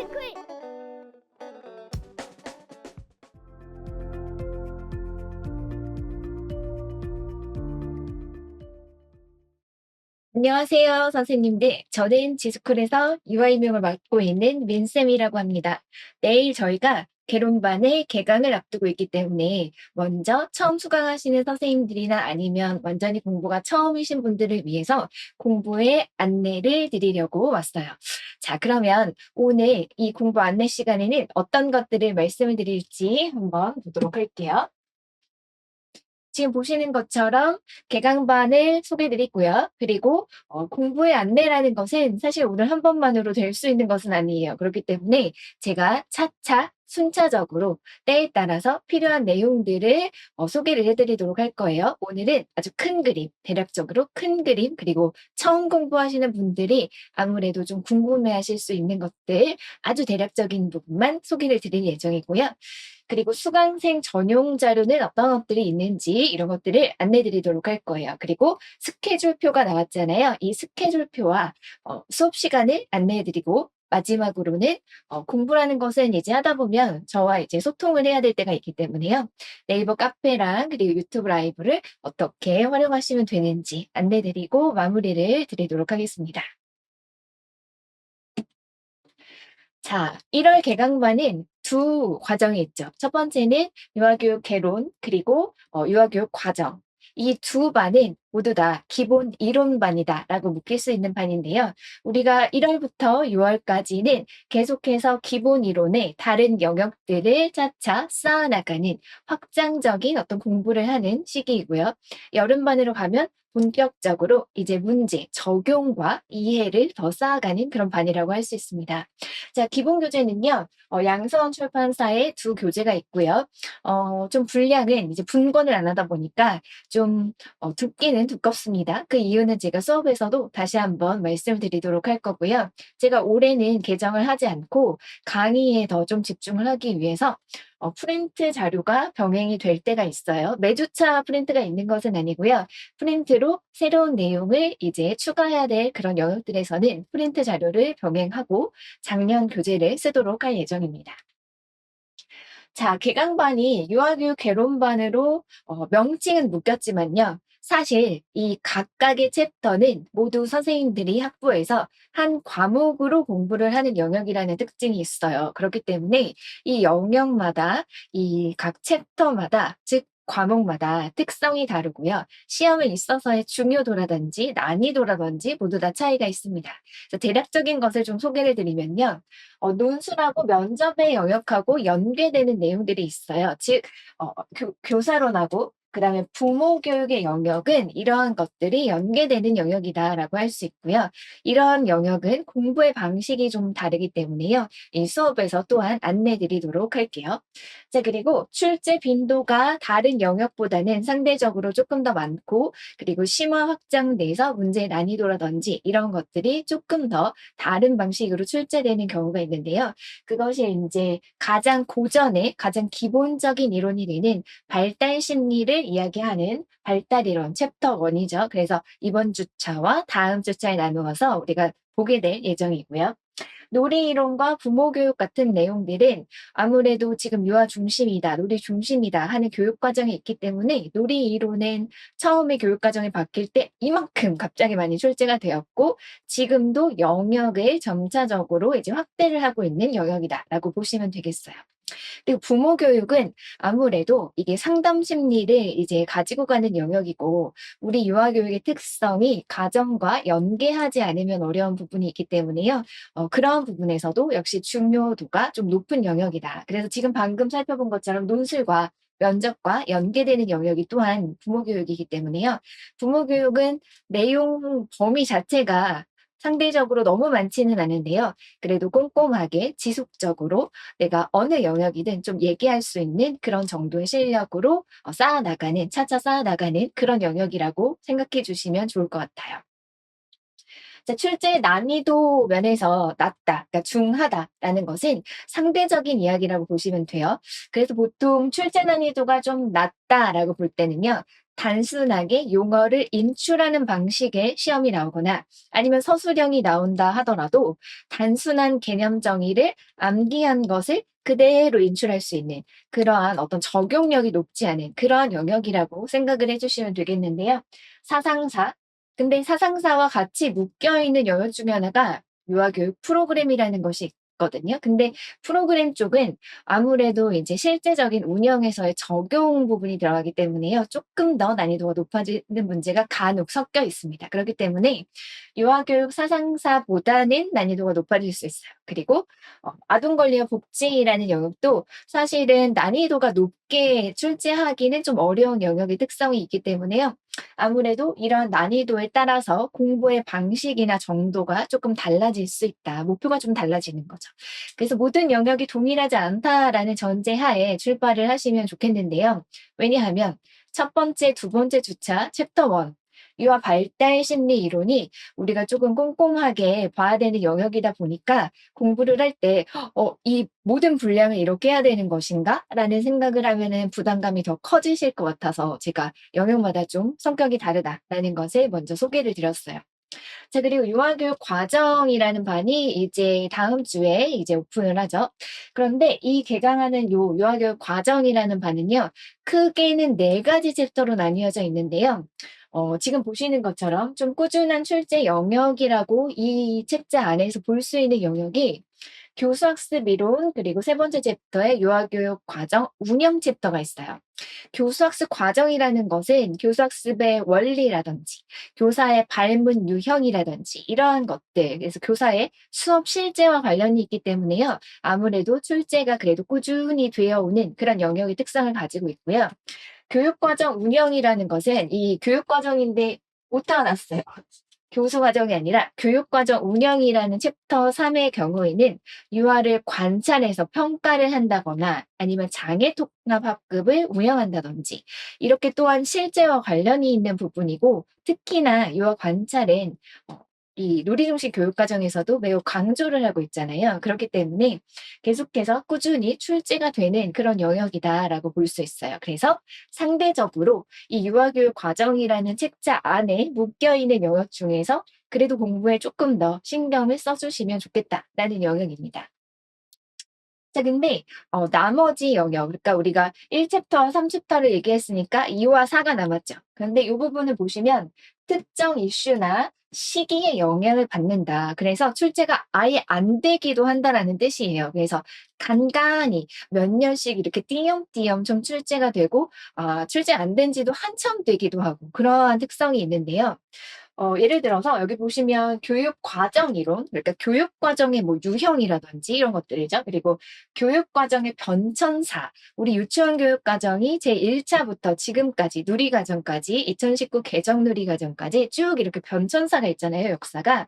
스쿨. 안녕하세요, 선생님들. 저는 지스쿨에서 유아임용을 맡고 있는 민쌤이라고 합니다. 내일 저희가 개론반의 개강을 앞두고 있기 때문에 먼저 처음 수강하시는 선생님들이나 아니면 완전히 공부가 처음이신 분들을 위해서 공부의 안내를 드리려고 왔어요. 자, 그러면 오늘 이 공부 안내 시간에는 어떤 것들을 말씀을 드릴지 한번 보도록 할게요. 지금 보시는 것처럼 개강반을 소개드리고요. 그리고 공부의 안내라는 것은 사실 오늘 한 번만으로 될 수 있는 것은 아니에요. 그렇기 때문에 제가 차차 순차적으로 때에 따라서 필요한 내용들을 소개를 해드리도록 할 거예요. 오늘은 아주 큰 그림, 대략적으로 큰 그림, 그리고 처음 공부하시는 분들이 아무래도 좀 궁금해하실 수 있는 것들, 아주 대략적인 부분만 소개를 드릴 예정이고요. 그리고 수강생 전용 자료는 어떤 것들이 있는지 이런 것들을 안내 드리도록 할 거예요. 그리고 스케줄표가 나왔잖아요. 이 스케줄표와 수업 시간을 안내해 드리고 마지막으로는 공부라는 것은 이제 하다 보면 저와 이제 소통을 해야 될 때가 있기 때문에요. 네이버 카페랑 그리고 유튜브 라이브를 어떻게 활용하시면 되는지 안내 드리고 마무리를 드리도록 하겠습니다. 자, 1월 개강반은 두 과정이 있죠. 첫 번째는 유아교육 개론, 그리고 유아교육 과정. 이 두 반은 모두 다 기본 이론반이다라고 묶일 수 있는 반인데요. 우리가 1월부터 6월까지는 계속해서 기본 이론의 다른 영역들을 차차 쌓아나가는 확장적인 어떤 공부를 하는 시기이고요. 여름반으로 가면 본격적으로 이제 문제, 적용과 이해를 더 쌓아가는 그런 반이라고 할 수 있습니다. 자, 기본 교재는요, 양서원 출판사에 두 교재가 있고요. 좀 분량은 이제 분권을 안 하다 보니까 좀 두께는 두껍습니다. 그 이유는 제가 수업에서도 다시 한번 말씀드리도록 할 거고요. 제가 올해는 개정을 하지 않고 강의에 더 좀 집중을 하기 위해서 프린트 자료가 병행이 될 때가 있어요. 매주차 프린트가 있는 것은 아니고요. 프린트로 새로운 내용을 이제 추가해야 될 그런 영역들에서는 프린트 자료를 병행하고 작년 교재를 쓰도록 할 예정입니다. 자, 개강반이 유아교육 개론반으로 명칭은 묶였지만요. 사실 이 각각의 챕터는 모두 선생님들이 학부에서 한 과목으로 공부를 하는 영역이라는 특징이 있어요. 그렇기 때문에 이 영역마다 이 각 챕터마다 즉 과목마다 특성이 다르고요. 시험에 있어서의 중요도라든지 난이도라든지 모두 다 차이가 있습니다. 그래서 대략적인 것을 좀 소개를 드리면요. 논술하고 면접의 영역하고 연계되는 내용들이 있어요. 즉 교사론하고 그다음에 부모 교육의 영역은 이러한 것들이 연계되는 영역이다라고 할 수 있고요. 이런 영역은 공부의 방식이 좀 다르기 때문에요. 이 수업에서 또한 안내 드리도록 할게요. 자, 그리고 출제 빈도가 다른 영역보다는 상대적으로 조금 더 많고 그리고 심화 확장 내에서 문제 난이도라든지 이런 것들이 조금 더 다른 방식으로 출제되는 경우가 있는데요. 그것이 이제 가장 고전의 가장 기본적인 이론이 되는 발달 심리를 이야기하는 발달 이론 챕터 1이죠. 그래서 이번 주차와 다음 주차에 나누어서 우리가 보게 될 예정이고요. 놀이 이론과 부모 교육 같은 내용들은 아무래도 지금 유아 중심이다, 놀이 중심이다 하는 교육 과정이 있기 때문에 놀이 이론은 처음에 교육 과정이 바뀔 때 이만큼 갑자기 많이 출제가 되었고 지금도 영역을 점차적으로 이제 확대를 하고 있는 영역이다라고 보시면 되겠어요. 그리고 부모 교육은 아무래도 이게 상담 심리를 이제 가지고 가는 영역이고 우리 유아 교육의 특성이 가정과 연계하지 않으면 어려운 부분이 있기 때문에요. 그런 부분에서도 역시 중요도가 좀 높은 영역이다. 그래서 지금 방금 살펴본 것처럼 논술과 면접과 연계되는 영역이 또한 부모 교육이기 때문에요. 부모 교육은 내용 범위 자체가 상대적으로 너무 많지는 않은데요. 그래도 꼼꼼하게 지속적으로 내가 어느 영역이든 좀 얘기할 수 있는 그런 정도의 실력으로 쌓아나가는, 차차 쌓아나가는 그런 영역이라고 생각해 주시면 좋을 것 같아요. 자, 출제 난이도 면에서 낮다, 그러니까 중하다라는 것은 상대적인 이야기라고 보시면 돼요. 그래서 보통 출제 난이도가 좀 낮다라고 볼 때는요. 단순하게 용어를 인출하는 방식의 시험이 나오거나 아니면 서술형이 나온다 하더라도 단순한 개념 정의를 암기한 것을 그대로 인출할 수 있는 그러한 어떤 적용력이 높지 않은 그러한 영역이라고 생각을 해주시면 되겠는데요. 사상사. 근데 사상사와 같이 묶여 있는 영역 중에 하나가 유아교육 프로그램이라는 것이 있거든요. 근데 프로그램 쪽은 아무래도 이제 실제적인 운영에서의 적용 부분이 들어가기 때문에요. 조금 더 난이도가 높아지는 문제가 간혹 섞여 있습니다. 그렇기 때문에 유아교육 사상사보다는 난이도가 높아질 수 있어요. 그리고 아동 권리와 복지라는 영역도 사실은 난이도가 높게 출제하기는 좀 어려운 영역의 특성이 있기 때문에요. 아무래도 이런 난이도에 따라서 공부의 방식이나 정도가 조금 달라질 수 있다. 목표가 좀 달라지는 거죠. 그래서 모든 영역이 동일하지 않다라는 전제하에 출발을 하시면 좋겠는데요. 왜냐하면 첫 번째, 두 번째 주차 챕터 1 유아 발달 심리 이론이 우리가 조금 꼼꼼하게 봐야 되는 영역이다 보니까 공부를 할 때 '이 모든 분량을 이렇게 해야 되는 것인가?'라는 생각을 하면은 부담감이 더 커지실 것 같아서 제가 영역마다 좀 성격이 다르다라는 것을 먼저 소개를 드렸어요. 자, 그리고 유아교육 과정이라는 반이 이제 다음 주에 이제 오픈을 하죠. 그런데 이 개강하는 요 유아교육 과정이라는 반은요. 크게는 4 가지 챕터로 나뉘어져 있는데요. 지금 보시는 것처럼 좀 꾸준한 출제 영역이라고 이 책자 안에서 볼 수 있는 영역이 교수학습 이론 그리고 세 번째 챕터에 유아교육 과정 운영 챕터가 있어요. 교수학습 과정이라는 것은 교수학습의 원리라든지 교사의 발문 유형이라든지 이러한 것들 그래서 교사의 수업 실제와 관련이 있기 때문에요. 아무래도 출제가 그래도 꾸준히 되어 오는 그런 영역의 특성을 가지고 있고요. 교육과정 운영이라는 것은 이 교육과정인데 오타가 났어요. 교수 과정이 아니라 교육과정 운영이라는 챕터 3의 경우에는 유아를 관찰해서 평가를 한다거나 아니면 장애 통합 학급을 운영한다든지 이렇게 또한 실제와 관련이 있는 부분이고 특히나 유아 관찰은 이 누리중심 교육과정에서도 매우 강조를 하고 있잖아요. 그렇기 때문에 계속해서 꾸준히 출제가 되는 그런 영역이다라고 볼 수 있어요. 그래서 상대적으로 이 유아교육 과정이라는 책자 안에 묶여 있는 영역 중에서 그래도 공부에 조금 더 신경을 써주시면 좋겠다라는 영역입니다. 자, 근데 나머지 영역 그러니까 우리가 1 챕터와 3 챕터를 얘기했으니까 2와 4가 남았죠. 그런데 이 부분을 보시면 특정 이슈나 시기에 영향을 받는다. 그래서 출제가 아예 안 되기도 한다라는 뜻이에요. 그래서 간간이 몇 년씩 이렇게 띄엄띄엄 좀 출제가 되고 출제 안 된 지도 한참 되기도 하고 그러한 특성이 있는데요. 예를 들어서 여기 보시면 교육 과정 이론, 그러니까 교육 과정의 뭐 유형이라든지 이런 것들이죠. 그리고 교육 과정의 변천사, 우리 유치원 교육 과정이 제1 차부터 지금까지 누리 과정까지 2019 개정 누리 과정까지 쭉 이렇게 변천사가 있잖아요, 역사가.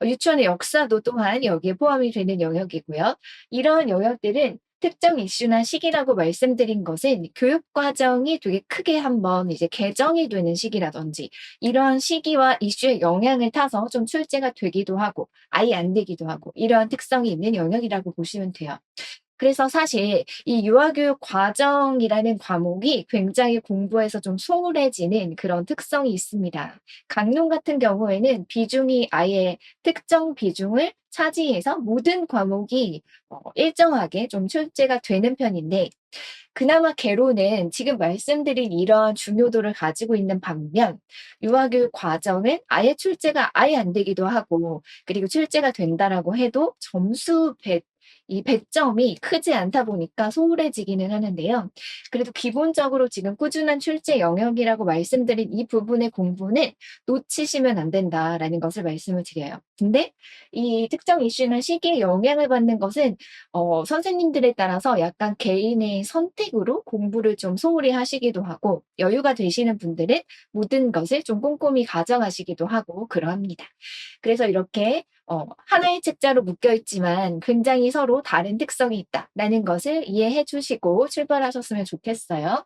유치원의 역사도 또한 여기에 포함이 되는 영역이고요. 이런 영역들은 특정 이슈나 시기라고 말씀드린 것은 교육 과정이 되게 크게 한번 이제 개정이 되는 시기라든지 이런 시기와 이슈에 영향을 타서 좀 출제가 되기도 하고 아예 안 되기도 하고 이러한 특성이 있는 영역이라고 보시면 돼요. 그래서 사실 이 유아교육 과정이라는 과목이 굉장히 공부에서 좀 소홀해지는 그런 특성이 있습니다. 강론 같은 경우에는 비중이 아예 특정 비중을 차지해서 모든 과목이 일정하게 좀 출제가 되는 편인데 그나마 개론은 지금 말씀드린 이런 중요도를 가지고 있는 반면 유아교육 과정은 아예 출제가 아예 안 되기도 하고 그리고 출제가 된다라고 해도 점수 이 배점이 크지 않다 보니까 소홀해지기는 하는데요. 그래도 기본적으로 지금 꾸준한 출제 영역이라고 말씀드린 이 부분의 공부는 놓치시면 안 된다라는 것을 말씀을 드려요. 근데 이 특정 이슈나 시기에 영향을 받는 것은 선생님들에 따라서 약간 개인의 선택으로 공부를 좀 소홀히 하시기도 하고 여유가 되시는 분들은 모든 것을 좀 꼼꼼히 가져가시기도 하고 그러합니다. 그래서 이렇게 하나의 책자로 묶여 있지만 굉장히 서로 다른 특성이 있다라는 것을 이해해 주시고 출발하셨으면 좋겠어요.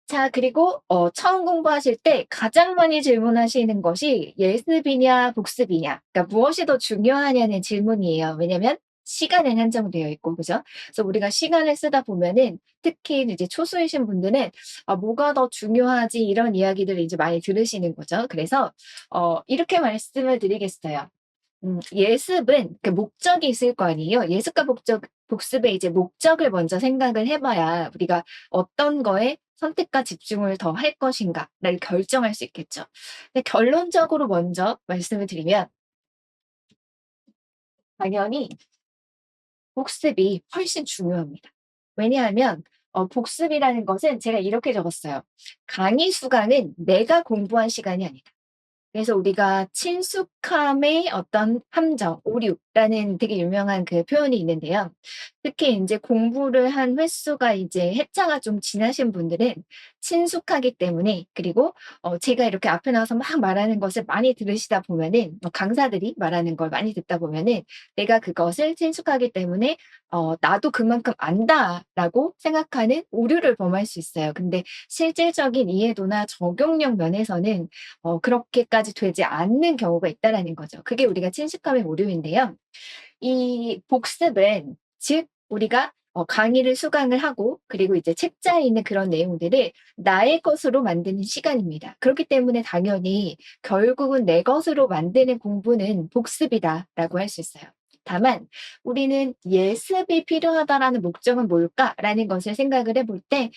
자, 그리고 처음 공부하실 때 가장 많이 질문하시는 것이 예습이냐 복습이냐 그러니까 무엇이 더 중요하냐는 질문이에요. 왜냐면 시간은 한정되어 있고 그죠? 그래서 우리가 시간을 쓰다 보면은 특히 이제 초수이신 분들은 '아 뭐가 더 중요하지?' 이런 이야기들을 이제 많이 들으시는 거죠. 그래서 이렇게 말씀을 드리겠어요. 예습은 그 목적이 있을 거 아니에요. 예습과 복습의 이제 목적을 먼저 생각을 해 봐야 우리가 어떤 거에 선택과 집중을 더 할 것인가를 결정할 수 있겠죠. 근데 결론적으로 먼저 말씀을 드리면 당연히 복습이 훨씬 중요합니다. 왜냐하면 복습이라는 것은 제가 이렇게 적었어요. 강의 수강은 내가 공부한 시간이 아니다. 그래서 우리가 친숙함의 어떤 함정, 오류라는 되게 유명한 그 표현이 있는데요. 특히 인제 공부를 한 횟수가 이제 회차가 좀 지나신 분들은 친숙하기 때문에 그리고 제가 이렇게 앞에 나와서 막 말하는 것을 많이 들으시다 보면은 강사들이 말하는 걸 많이 듣다 보면은 내가 그것을 친숙하기 때문에 '나도 그만큼 안다.'라고 생각하는 오류를 범할 수 있어요. 근데 실질적인 이해도나 적용력 면에서는 그렇게까지 되지 않는 경우가 있다라는 거죠. 그게 우리가 친숙함의 오류인데요. 이 복습은 즉 우리가 강의를 수강을 하고 그리고 이제 책자에 있는 그런 내용들을 나의 것으로 만드는 시간입니다. 그렇기 때문에 당연히 결국은 '내 것으로 만드는 공부는 복습이다.'라고 할 수 있어요. 다만 우리는 '예습이 필요하다.'라는 목적은 뭘까라는 것을 생각을 해볼 때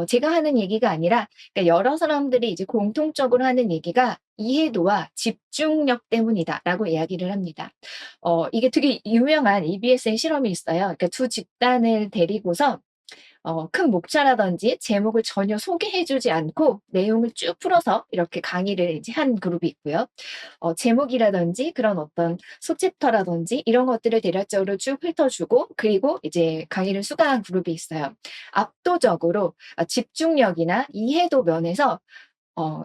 제가 하는 얘기가 아니라 그러니까 여러 사람들이 이제 공통적으로 하는 얘기가 "이해도와 집중력 때문이다."라고 이야기를 합니다. 이게 되게 유명한 EBS의 실험이 있어요. 그러니까 두 집단을 데리고서 큰 목차라든지 제목을 전혀 소개해 주지 않고 내용을 쭉 풀어서 이렇게 강의를 이제 한 그룹이 있고요. 제목이라든지 그런 어떤 소챕터라든지 이런 것들을 대략적으로 쭉 훑어 주고 그리고 이제 강의를 수강한 그룹이 있어요. 압도적으로 집중력이나 이해도 면에서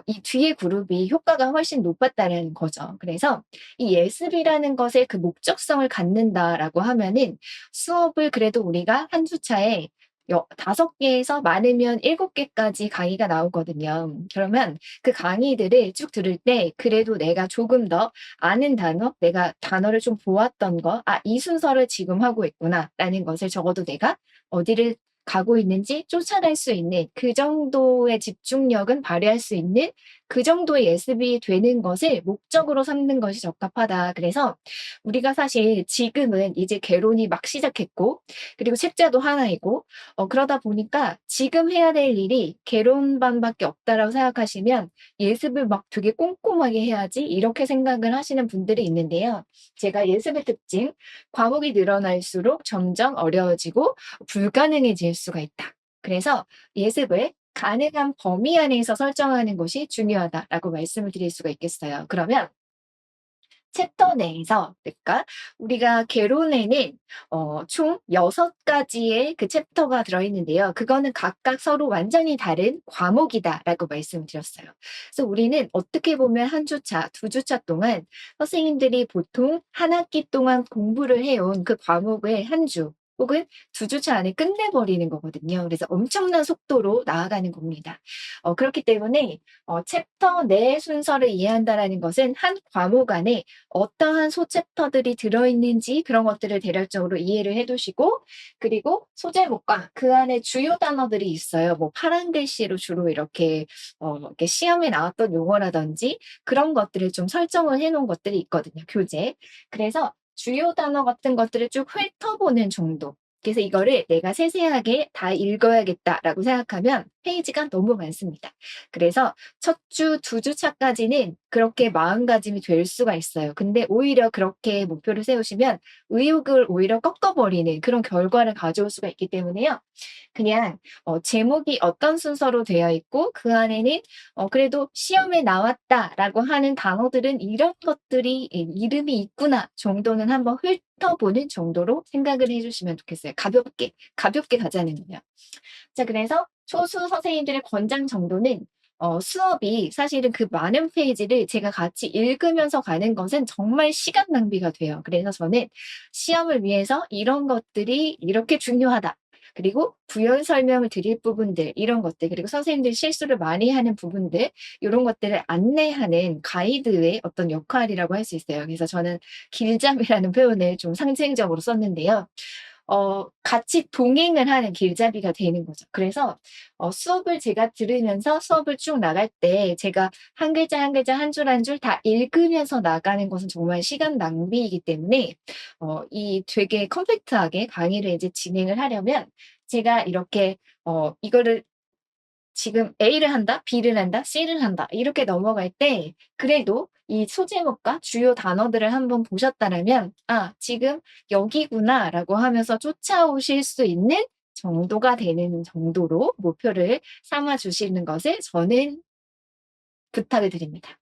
이 뒤에 그룹이 효과가 훨씬 높았다는 거죠. 그래서 이 '예습이라는 것에 그 목적성을 갖는다.'라고 하면은 수업을 그래도 우리가 한 주차에 5 개에서 많으면 7 개까지 강의가 나오거든요. 그러면 그 강의들을 쭉 들을 때 그래도 내가 조금 더 아는 단어, 내가 단어를 좀 보았던 거 '아 이 순서를 지금 하고 있구나.'라는 것을 적어도 내가 어디를 가고 있는지 쫓아갈 수 있는 그 정도의 집중력은 발휘할 수 있는 그 정도의 예습이 되는 것을 목적으로 삼는 것이 적합하다. 그래서 우리가 사실 지금은 이제 개론이 막 시작했고 그리고 책자도 하나이고 그러다 보니까 '지금 해야 될 일이 개론반밖에 없다.'라고 생각하시면 '예습을 막 되게 꼼꼼하게 해야지.' 이렇게 생각을 하시는 분들이 있는데요. 제가 예습의 특징, 과목이 늘어날수록 점점 어려워지고 불가능해질 수가 있다. 그래서 예습을 가능한 범위 안에서 설정하는 것이 중요하다라고 말씀을 드릴 수가 있겠어요. 그러면 챕터 내에서 그러니까 우리가 개론에는 총 6 가지의 그 챕터가 들어 있는데요. 그거는 각각 서로 완전히 다른 과목이다라고 말씀을 드렸어요. 그래서 우리는 어떻게 보면 한 주차, 두 주차 동안 선생님들이 보통 한 학기 동안 공부를 해온 그 과목을 한 주 혹은 두 주차 안에 끝내버리는 거거든요. 그래서 엄청난 속도로 나아가는 겁니다. 그렇기 때문에 챕터 내 순서를 이해한다라는 것은 한 과목 안에 어떠한 소챕터들이 들어있는지 그런 것들을 대략적으로 이해를 해 두시고 그리고 소제목과 그 안에 주요 단어들이 있어요. 뭐 파란 글씨로 주로 이렇게 시험에 나왔던 용어라든지 그런 것들을 좀 설정을 해 놓은 것들이 있거든요, 교재에. 그래서 주요 단어 같은 것들을 쭉 훑어보는 정도. 그래서 이거를 '내가 세세하게 다 읽어야겠다.'라고 생각하면 페이지가 너무 많습니다. 그래서 첫 주, 두 주차까지는 그렇게 마음가짐이 될 수가 있어요. 근데 오히려 그렇게 목표를 세우시면 의욕을 오히려 꺾어버리는 그런 결과를 가져올 수가 있기 때문에요. 그냥 제목이 어떤 순서로 되어 있고 그 안에는 그래도 '시험에 나왔다.'라고 하는 단어들은 '이런 것들이 이름이 있구나.' 정도는 한번 훑어보는 정도로 생각을 해 주시면 좋겠어요. 가볍게, 가볍게 가자는 거예요. 자 그래서 초수 선생님들의 권장 정도는 수업이 사실은 그 많은 페이지를 제가 같이 읽으면서 가는 것은 정말 시간 낭비가 돼요. 그래서 저는 '시험을 위해서 이런 것들이 이렇게 중요하다.' 그리고 부연 설명을 드릴 부분들 이런 것들 그리고 선생님들이 실수를 많이 하는 부분들 요런 것들을 안내하는 가이드의 어떤 역할이라고 할 수 있어요. 그래서 저는 길잡이라는 표현을 좀 상징적으로 썼는데요. 같이 동행을 하는 길잡이가 되는 거죠. 그래서 수업을 제가 들으면서 수업을 쭉 나갈 때 제가 한 글자, 한 글자, 한 줄, 한 줄 다 읽으면서 나가는 것은 정말 시간 낭비이기 때문에 이 되게 컴팩트하게 강의를 이제 진행을 하려면 제가 이렇게 이거를 지금 A를 한다, B를 한다, C를 한다 이렇게 넘어갈 때 그래도 이 소제목과 주요 단어들을 한번 보셨다라면 '아 지금 여기구나.'라고 하면서 쫓아오실 수 있는 정도가 되는 정도로 목표를 삼아 주시는 것을 저는 부탁을 드립니다.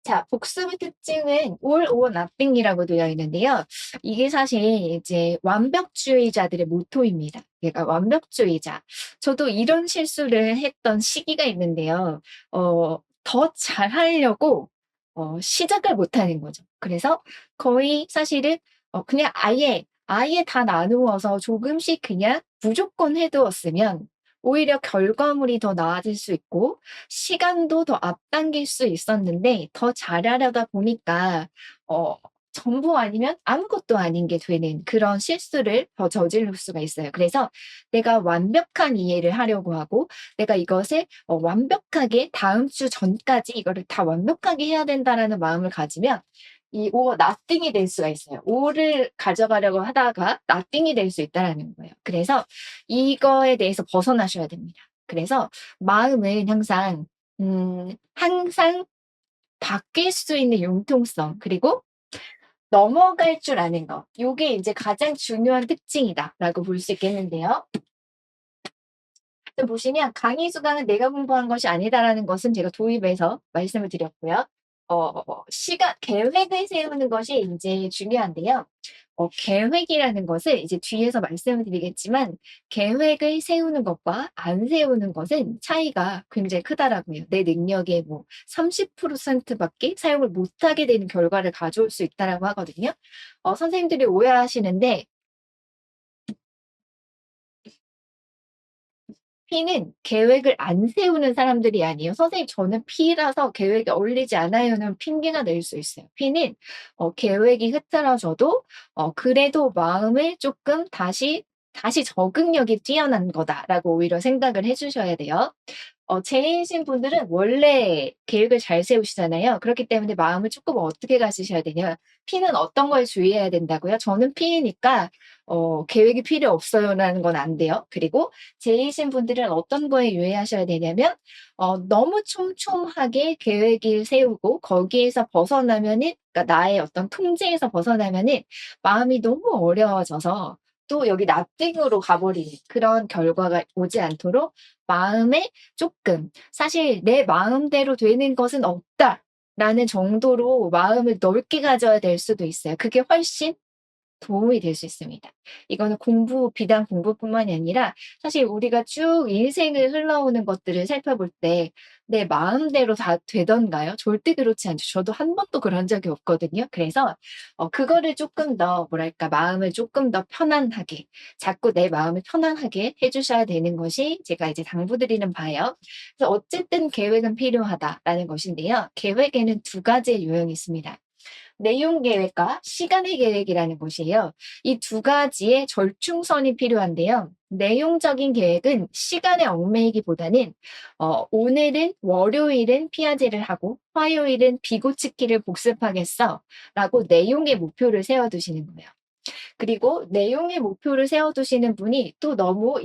자, 복습의 특징은 all or nothing이라고 되어 있는데요. 이게 사실 이제 완벽주의자들의 모토입니다. 얘가 완벽주의자. 저도 이런 실수를 했던 시기가 있는데요. 더 잘하려고 시작을 못 하는 거죠. 그래서 거의 사실은 그냥 아예 다 나누어서 조금씩 그냥 무조건 해 두었으면 오히려 결과물이 더 나아질 수 있고 시간도 더 앞당길 수 있었는데 더 잘하려다 보니까 어 전부 아니면 아무것도 아닌 게 되는 그런 실수를 더 저지를 수가 있어요. 그래서 내가 완벽한 이해를 하려고 하고 내가 이것을 완벽하게 다음 주 전까지 이거를 다 완벽하게 해야 된다라는 마음을 가지면 이 or nothing이 될 수가 있어요. or를 가져가려고 하다가 nothing이 될 수 있다라는 거예요. 그래서 이거에 대해서 벗어나셔야 됩니다. 그래서 마음은 항상 바뀔 수 있는 융통성 그리고 넘어갈 줄 아는 거 요게 이제 가장 중요한 특징이다라고 볼 수 있겠는데요. 보시면 강의 수강은 내가 공부한 것이 아니다라는 것은 제가 도입해서 말씀을 드렸고요. 시간 계획을 세우는 것이 인제 중요한데요. 계획이라는 것을 이제 뒤에서 말씀을 드리겠지만 계획을 세우는 것과 안 세우는 것은 차이가 굉장히 크다라고 해요. 내 능력의 뭐 30% 밖에 사용을 못하게 되는 결과를 가져올 수 있다라고 하거든요. 선생님들이 오해하시는데 P는 계획을 안 세우는 사람들이 아니에요. "선생님 저는 P라서 계획에 어울리지 않아요."는 핑계가 될 수 있어요. P는 계획이 흐트러져도 그래도 마음을 쪼끔 다시 적응력이 뛰어난 거다라고 오히려 생각을 해 주셔야 돼요. J이신 분들은 원래 계획을 잘 세우시잖아요. 그렇기 때문에 마음을 쪼끔 어떻게 가지셔야 되냐. P는 어떤 걸 주의해야 된다고요? 저는 P이니까 계획이 필요 없어요라는 건 안 돼요. 그리고 J이신 분들은 어떤 거에 유의하셔야 되냐면 너무 촘촘하게 계획을 세우고 거기에서 벗어나면은 그러니까 나의 어떤 통제에서 벗어나면은 마음이 너무 어려워져서 또 여기 nothing으로 가버리는 그런 결과가 오지 않도록 마음에 쪼끔 사실 '내 마음대로 되는 것은 없다.'라는 정도로 마음을 넓게 가져야 될 수도 있어요. 그게 훨씬 도움이 될 수 있습니다. 이거는 비단 공부뿐만이 아니라 사실 우리가 쭉 인생을 흘러오는 것들을 살펴볼 때 내 마음대로 다 되던가요? 절대 그렇지 않죠. 저도 한 번도 그런 적이 없거든요. 그래서 그거를 쪼끔 더 뭐랄까 마음을 쪼끔 더 편안하게 자꾸 내 마음을 편안하게 해 주셔야 되는 것이 제가 이제 당부드리는 바예요. 그래서 어쨌든 계획은 필요하다라는 것인데요. 계획에는 두 가지의 유형이 있습니다. 내용 계획과 시간의 계획이라는 것이에요. 이 두 가지의 절충선이 필요한데요. 내용적인 계획은 시간에 얽매이기보다는 "오늘은 월요일은 피아제를 하고 화요일은 비고치키를 복습하겠어."라고 내용의 목표를 세워 두시는 거예요. 그리고 내용의 목표를 세워 두시는 분이 또 너무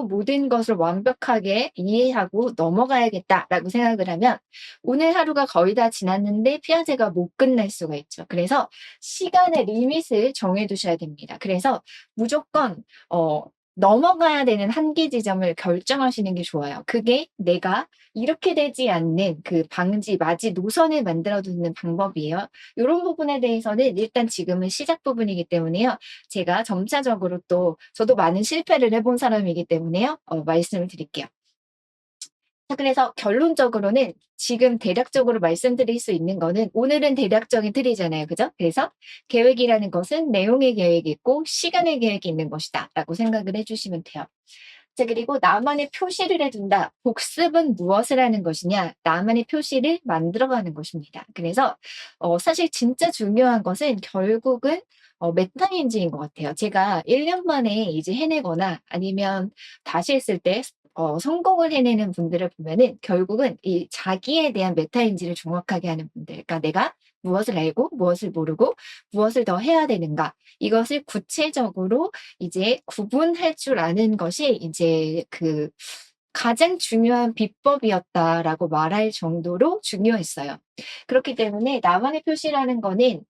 모든 것을 완벽하게 이해하고 넘어가야겠다라고 생각을 하면 오늘 하루가 거의 다 지났는데 피아제가 못 끝날 수가 있죠. 그래서 시간의 리밋을 정해 두셔야 됩니다. 그래서 무조건 넘어가야 되는 한계 지점을 결정하시는 게 좋아요. 그게 내가 이렇게 되지 않는 그 맞이 노선을 만들어 두는 방법이에요. 요런 부분에 대해서는 일단 지금은 시작 부분이기 때문에요. 제가 점차적으로 또 저도 많은 실패를 해본 사람이기 때문에요. 말씀을 드릴게요. 자 그래서 결론적으로는 지금 대략적으로 말씀드릴 수 있는 거는 오늘은 대략적인 틀이잖아요. 그죠? 그래서 계획이라는 것은 내용의 계획이 있고 시간의 계획이 있는 것이다라고 생각을 해 주시면 돼요. 자 그리고 나만의 표시를 해 둔다. 복습은 무엇을 하는 것이냐? 나만의 표시를 만들어 가는 것입니다. 그래서 사실 진짜 중요한 것은 결국은 메타인지인 것 같아요. 제가 1년 만에 이제 해내거나 아니면 다시 했을 때 성공을 해내는 분들을 보면은 결국은 이 자기에 대한 메타인지를 정확하게 하는 분들. 그러니까 내가 무엇을 알고 무엇을 모르고 무엇을 더 해야 되는가 이것을 구체적으로 이제 구분할 줄 아는 것이 이제 그 가장 중요한 비법이었다라고 말할 정도로 중요했어요. 그렇기 때문에 나만의 표시라는 거는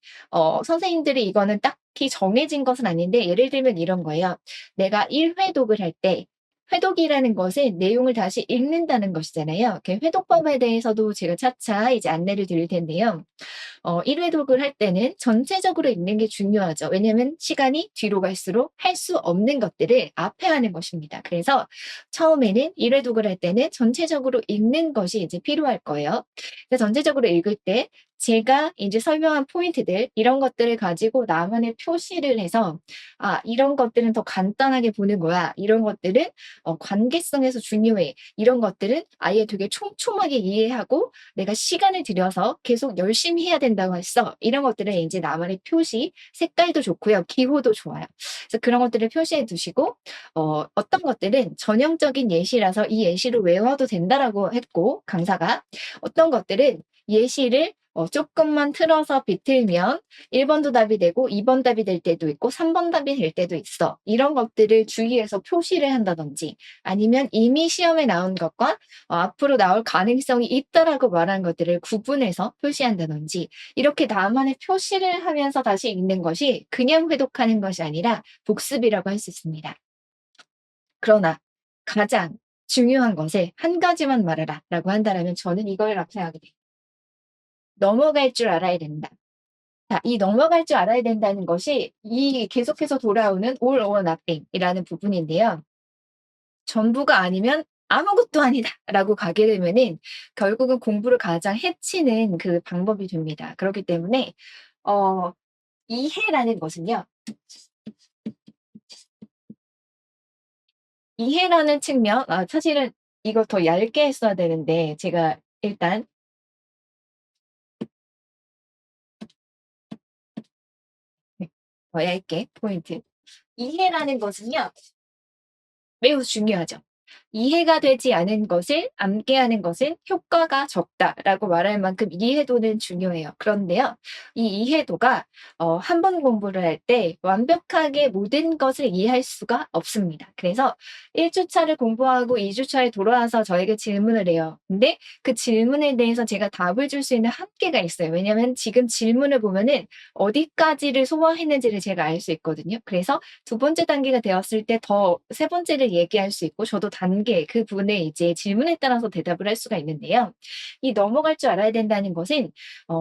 선생님들이 이거는 딱히 정해진 것은 아닌데 예를 들면 이런 거예요. 내가 1 회독을 할 때 회독이라는 것은 내용을 다시 읽는다는 것이잖아요. 그 회독법에 대해서도 제가 차차 이제 안내를 드릴 텐데요. 1 회독을 할 때는 전체적으로 읽는 게 중요하죠. 왜냐하면 시간이 뒤로 갈수록 할 수 없는 것들을 앞에 하는 것입니다. 그래서 처음에는 1 회독을 할 때는 전체적으로 읽는 것이 이제 필요할 거예요. 그래서 전체적으로 읽을 때 제가 이제 설명한 포인트들 이런 것들을 가지고 나만의 표시를 해서 '아 이런 것들은 더 간단하게 보는 거야. 이런 것들은 관계성에서 중요해. 이런 것들은 아예 되게 촘촘하게 이해하고 내가 시간을 들여서 계속 열심히 해야 된다고 했어.' 이런 것들은 이제 나만의 표시, 색깔도 좋고요. 기호도 좋아요. 그래서 그런 것들을 표시해 두시고 어떤 것들은 전형적인 예시라서 "이 예시를 외워도 된다."라고 했고 강사가 어떤 것들은 예시를 쪼끔만 틀어서 비틀면 1 번도 답이 되고 2번 답이 될 때도 있고 3번 답이 될 때도 있어. 이런 것들을 주의해서 표시를 한다든지 아니면 이미 시험에 나온 것과 앞으로 나올 가능성이 있다라고 말한 것들을 구분해서 표시한다든지 이렇게 나만의 표시를 하면서 다시 읽는 것이 그냥 회독하는 것이 아니라 복습이라고 할 수 있습니다. 그러나 가장 중요한 것을 한 가지만 말하라라고 한다라면 저는 이거라고 생각이 돼요. 넘어갈 줄 알아야 된다. 자 이 넘어갈 줄 알아야 된다는 것이 이 계속해서 돌아오는 all or nothing 이라는 부분인데요. 전부가 아니면 아무것도 아니다라고 가게 되면은 결국은 공부를 가장 해치는 그 방법이 됩니다. 그렇기 때문에 어 이해라는 것은요. 이해라는 측면 사실은 이거 더 얇게 했어야 되는데 제가 일단 네 더 얇게 포인트. 이해라는 것은요. 매우 중요하죠. "이해가 되지 않은 것을 암기하는 것은 효과가 적다."라고 말할 만큼 이해도는 중요해요. 그런데요. 이 이해도가 한 번 공부를 할 때 완벽하게 모든 것을 이해할 수가 없습니다. 그래서 1 주차를 공부하고 2 주차에 돌아와서 저에게 질문을 해요. 근데 그 질문에 대해서 제가 답을 줄 수 있는 한계가 있어요. 왜냐하면 지금 질문을 보면은 어디까지를 소화했는지를 제가 알 수 있거든요. 그래서 두 번째 단계가 되었을 때 더 세 번째를 얘기할 수 있고 저도 단계 그 분의 이제 질문에 따라서 대답을 할 수가 있는데요. 이 넘어갈 줄 알아야 된다는 것은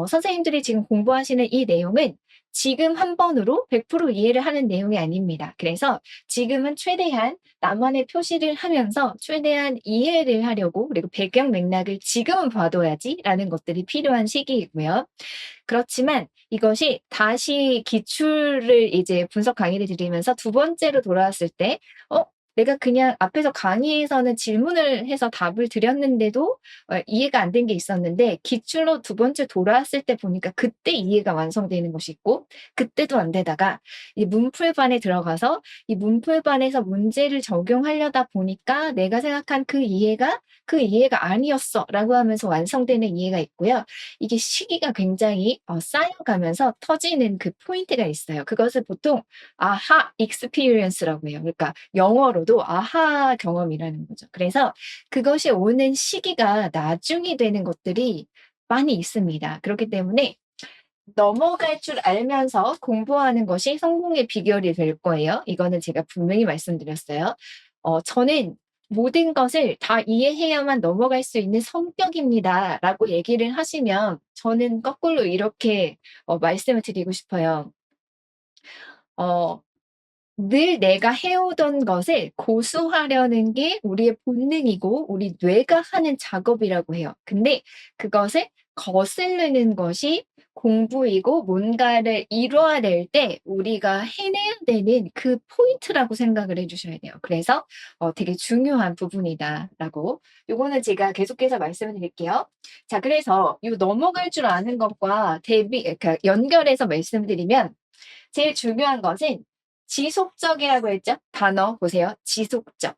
선생님들이 지금 공부하시는 이 내용은 지금 한 번으로 100% 이해를 하는 내용이 아닙니다. 그래서 지금은 최대한 나만의 표시를 하면서 최대한 이해를 하려고 그리고 배경 맥락을 지금은 봐둬야지라는 것들이 필요한 시기이고요. 그렇지만 이것이 다시 기출을 이제 분석 강의를 드리면서 두 번째로 돌아왔을 때 내가 그냥 앞에서 강의에서는 질문을 해서 답을 드렸는데도 이해가 안 된 게 있었는데 기출로 두 번째 돌아왔을 때 보니까 그때 이해가 완성되는 것이 있고 그때도 안 되다가 이 문풀반에 들어가서 이 문풀반에서 문제를 적용하려다 보니까 '내가 생각한 그 이해가 아니었어.'라고 하면서 완성되는 이해가 있고요. 이게 시기가 굉장히 쌓여가면서 터지는 그 포인트가 있어요. 그것을 보통 아하 experience라고 해요. 그러니까 영어로도 아하 경험이라는 거죠. 그래서 그것이 오는 시기가 나중이 되는 것들이 많이 있습니다. 그렇기 때문에 넘어갈 줄 알면서 공부하는 것이 성공의 비결이 될 거예요. 이거는 제가 분명히 말씀드렸어요. 저는 "모든 것을 다 이해해야만 넘어갈 수 있는 성격입니다."라고 얘기를 하시면 저는 거꾸로 이렇게 말씀을 드리고 싶어요. 어 늘 내가 해오던 것을 고수하려는 게 우리의 본능이고 우리 뇌가 하는 작업이라고 해요. 근데 그것을 거스르는 것이 공부이고 뭔가를 이루어낼 때 우리가 해내야 되는 그 포인트라고 생각을 해 주셔야 돼요. 그래서 되게 중요한 부분이다라고 요거는 제가 계속해서 말씀을 드릴게요. 자 그래서 요 넘어갈 줄 아는 것과 그러니까 연결해서 말씀드리면 제일 중요한 것은 지속적이라고 했죠? 단어 보세요. 지속적.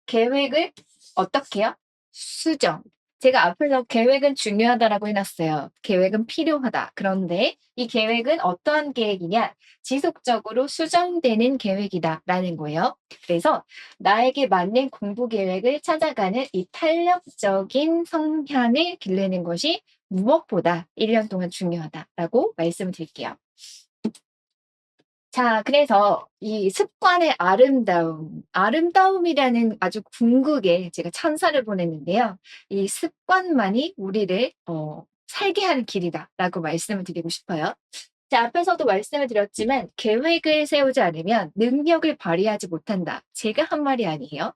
계획을 어떻게 해요? 수정. 제가 앞에서 계획은 중요하다라고 해 놨어요. 계획은 필요하다. 그런데 이 계획은 어떠한 계획이냐? 지속적으로 수정되는 계획이다라는 거예요. 그래서 나에게 맞는 공부 계획을 찾아가는 이 탄력적인 성향을 기르는 것이 무엇보다 1년 동안 중요하다라고 말씀을 드릴게요. 자 그래서 이 습관의 아름다움이라는 아주 궁극에 제가 찬사를 보냈는데요. 이 습관만이 우리를 살게 하는 길이다라고 말씀을 드리고 싶어요. 자 앞에서도 말씀을 드렸지만 "계획을 세우지 않으면 능력을 발휘하지 못한다." 제가 한 말이 아니에요.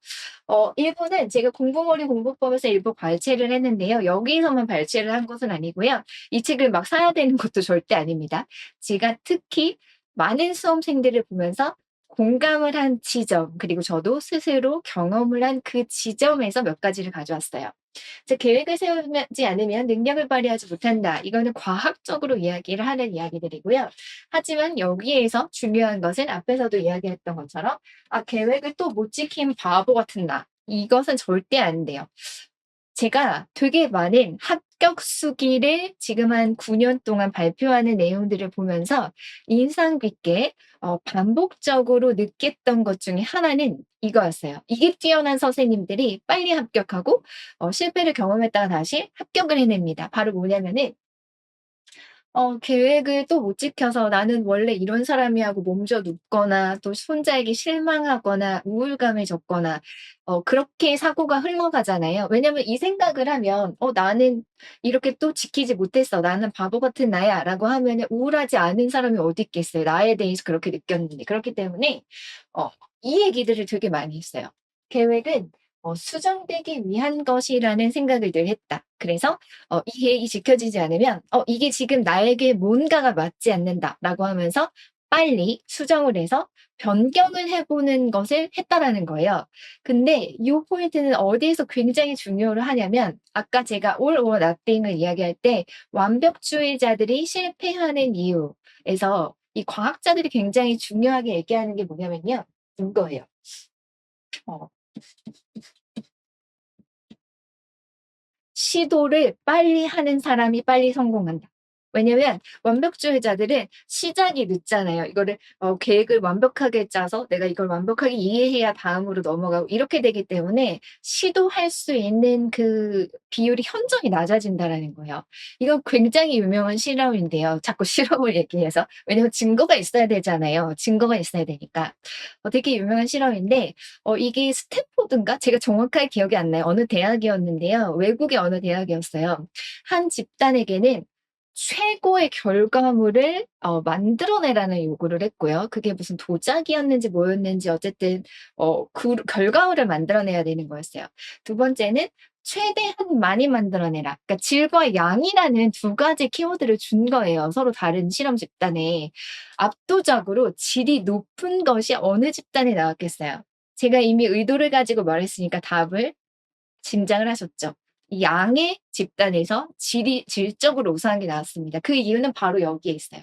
일부는 제가 공부머리 공부법에서 일부 발췌를 했는데요. 여기서만 발췌를 한 것은 아니고요. 이 책을 막 사야 되는 것도 절대 아닙니다. 제가 특히 많은 수험생들을 보면서 공감을 한 지점 그리고 저도 스스로 경험을 한 그 지점에서 몇 가지를 가져왔어요. 즉 "계획을 세우지 않으면 능력을 발휘하지 못한다." 이거는 과학적으로 이야기를 하는 이야기들이고요. 하지만 여기에서 중요한 것은 앞에서도 이야기했던 것처럼 '아 계획을 또 못 지킨 바보 같은 나.' 이것은 절대 안 돼요. 제가 되게 많은 합격 수기를 지금 한 9년 동안 발표하는 내용들을 보면서 인상 깊게 반복적으로 느꼈던 것 중에 하나는 이거였어요. 이게 뛰어난 선생님들이 빨리 합격하고 실패를 경험했다가 다시 합격을 해냅니다. 바로 뭐냐면은 계획을 또 못 지켜서 '나는 원래 이런 사람이.' 하고 몸져 눕거나 또 혼자에게 실망하거나 우울감에 젖거나 그렇게 사고가 흘러가잖아요. 왜냐면 이 생각을 하면 '나는 이렇게 또 지키지 못했어. 나는 바보 같은 나야.'라고 하면은 우울하지 않은 사람이 어디 있겠어요. 나에 대해서 그렇게 느꼈는데. 그렇기 때문에 어 이 얘기들을 되게 많이 했어요. "계획은 수정되기 위한 것이라는 생각을 늘 했다. 그래서 이 계획이 지켜지지 않으면 '이게 지금 나에게 뭔가가 맞지 않는다.'라고 하면서 빨리 수정을 해서 변경을 해 보는 것을 했다라는 거예요. 근데 요 포인트는 어디에서 굉장히 중요를 하냐면 아까 제가 all or nothing을 이야기할 때 완벽주의자들이 실패하는 이유에서 이 과학자들이 굉장히 중요하게 얘기하는 게 뭐냐면요. 이거예요. 어 시도를 빨리 하는 사람이 빨리 성공한다. 왜냐면 완벽주의자들은 시작이 늦잖아요. 이거를 계획을 완벽하게 짜서 내가 이걸 완벽하게 이해해야 다음으로 넘어가고 이렇게 되기 때문에 시도할 수 있는 그 비율이 현저히 낮아진다라는 거예요. 이건 굉장히 유명한 실험인데요. 자꾸 실험을 얘기해서. 왜냐면 증거가 있어야 되잖아요. 증거가 있어야 되니까. 되게 유명한 실험인데 이게 스탠포드인가? 제가 정확하게 기억이 안 나요. 어느 대학이었는데요. 외국의 어느 대학이었어요. 한 집단에게는 최고의 결과물을 만들어내라는 요구를 했고요. 그게 무슨 도자기였는지 뭐였는지 어쨌든 그 결과물을 만들어내야 되는 거였어요. 두 번째는 최대한 많이 만들어내라. 그러니까 질과 양이라는 두 가지 키워드를 준 거예요, 서로 다른 실험 집단에. 압도적으로 질이 높은 것이 어느 집단에 나왔겠어요? 제가 이미 의도를 가지고 말했으니까 답을 짐작을 하셨죠. 이 양의 집단에서 질적으로 우수한 게 나왔습니다. 그 이유는 바로 여기에 있어요.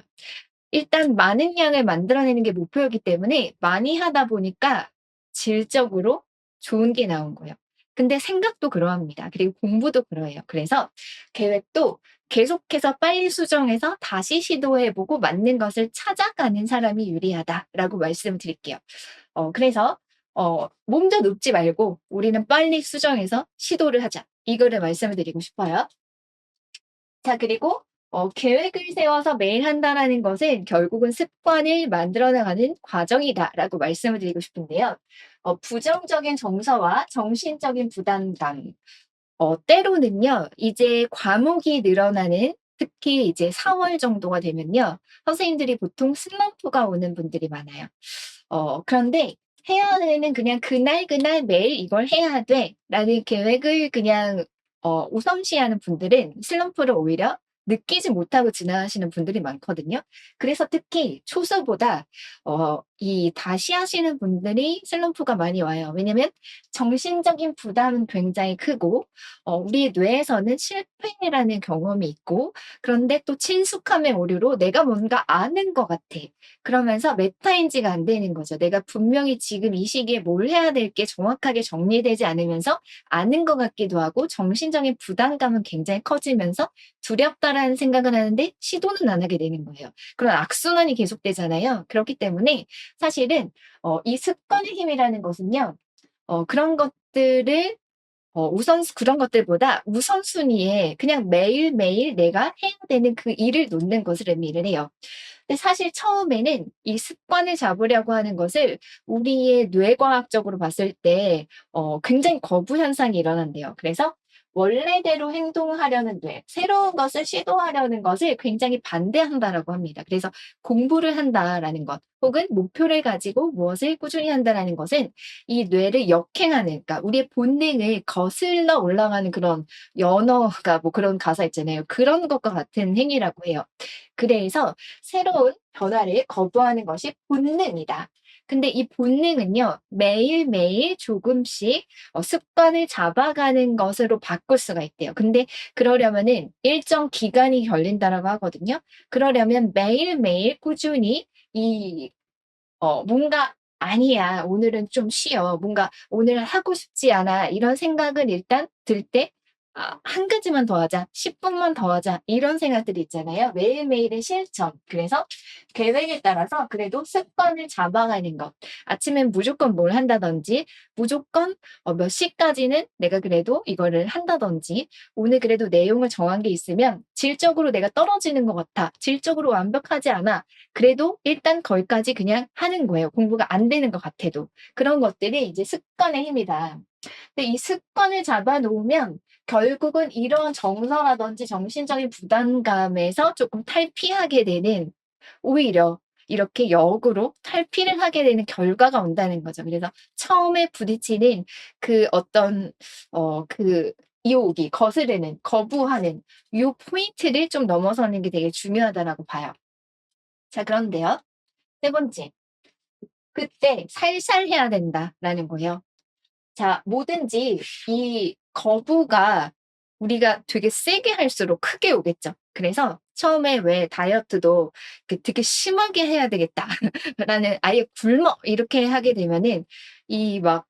일단 많은 양을 만들어내는 게 목표였기 때문에 많이 하다 보니까 질적으로 좋은 게 나온 거예요. 근데 생각도 그러합니다. 그리고 공부도 그러해요. 그래서 계획도 계속해서 빨리 수정해서 다시 시도해 보고 맞는 것을 찾아가는 사람이 유리하다라고 말씀을 드릴게요. 그래서 몸도 눕지 말고 우리는 빨리 수정해서 시도를 하자. 이거를 말씀을 드리고 싶어요. 자 그리고 계획을 세워서 매일 한다라는 것은 결국은 습관을 만들어 나가는 과정이다라고 말씀을 드리고 싶은데요. 부정적인 정서와 정신적인 부담감 때로는요. 이제 과목이 늘어나는 특히 이제 4월 정도가 되면요. 선생님들이 보통 슬럼프가 오는 분들이 많아요. 그런데 해야 되는 그냥 그날 매일 이걸 해야 돼라는 계획을 그냥 우선시하는 분들은 슬럼프를 오히려 느끼지 못하고 지나가시는 분들이 많거든요. 그래서 특히 초수보다 이 다시 하시는 분들이 슬럼프가 많이 와요. 왜냐면 정신적인 부담은 굉장히 크고 우리 뇌에서는 실패라는 경험이 있고, 그런데 또 친숙함의 오류로 '내가 뭔가 아는 것 같아.' 그러면서 메타인지가 안 되는 거죠. 내가 분명히 지금 이 시기에 뭘 해야 될 게 정확하게 정리되지 않으면서 아는 것 같기도 하고, 정신적인 부담감은 굉장히 커지면서 '두렵다.'라는 생각을 하는데 시도는 안 하게 되는 거예요. 그런 악순환이 계속되잖아요. 그렇기 때문에 사실은 이 습관의 힘이라는 것은요. 그런 것들을 그런 것들보다 우선순위에 그냥 매일매일 내가 해야 되는 그 일을 놓는 것을 의미를 해요. 근데 사실 처음에는 이 습관을 잡으려고 하는 것을 우리의 뇌과학적으로 봤을 때 굉장히 거부 현상이 일어난대요. 그래서 원래대로 행동하려는 뇌, 새로운 것을 시도하려는 것을 굉장히 반대한다라고 합니다. 그래서 공부를 한다라는 것, 혹은 목표를 가지고 무엇을 꾸준히 한다라는 것은 이 뇌를 역행하는, 그러니까 우리의 본능을 거슬러 올라가는 그런, 연어가 뭐 그런 가사 있잖아요. 그런 것과 같은 행위라고 해요. 그래서 새로운 변화를 거부하는 것이 본능이다. 근데 이 본능은요, 매일매일 조금씩 습관을 잡아가는 것으로 바꿀 수가 있대요. 근데 그러려면은 일정 기간이 걸린다라고 하거든요. 그러려면 매일매일 꾸준히 이 뭔가 '아니야. 오늘은 좀 쉬어. 뭔가 오늘 하고 싶지 않아.' 이런 생각을 일단 들 때 '아 한 가지만 더 하자. 10 분만 더 하자.' 이런 생각들이 있잖아요. 매일매일의 실천. 그래서 계획에 따라서 그래도 습관을 잡아가는 것. 아침엔 무조건 뭘 한다든지, 무조건 몇 시까지는 내가 그래도 이거를 한다든지, 오늘 그래도 내용을 정한 게 있으면 '질적으로 내가 떨어지는 것 같아. 질적으로 완벽하지 않아.' 그래도 일단 거기까지 그냥 하는 거예요, 공부가 안 되는 것 같아도. 그런 것들이 이제 습관의 힘이다. 근데 이 습관을 잡아 놓으면 결국은 이런 정서라든지 정신적인 부담감에서 조금 탈피하게 되는, 오히려 이렇게 역으로 탈피를 하게 되는 결과가 온다는 거죠. 그래서 처음에 부딪히는 그 어떤 그 유혹이, 거스르는, 거부하는 요 포인트를 좀 넘어서는 게 되게 중요하다라고 봐요. 자, 그런데요. 세 번째. 그때 살살해야 된다라는 거예요. 자, 뭐든지 이 거부가 우리가 되게 세게 할수록 크게 오겠죠. 그래서 처음에 왜 다이어트도 되게 심하게 해야 되겠다라는, 아예 굶어 이렇게 하게 되면은 이 막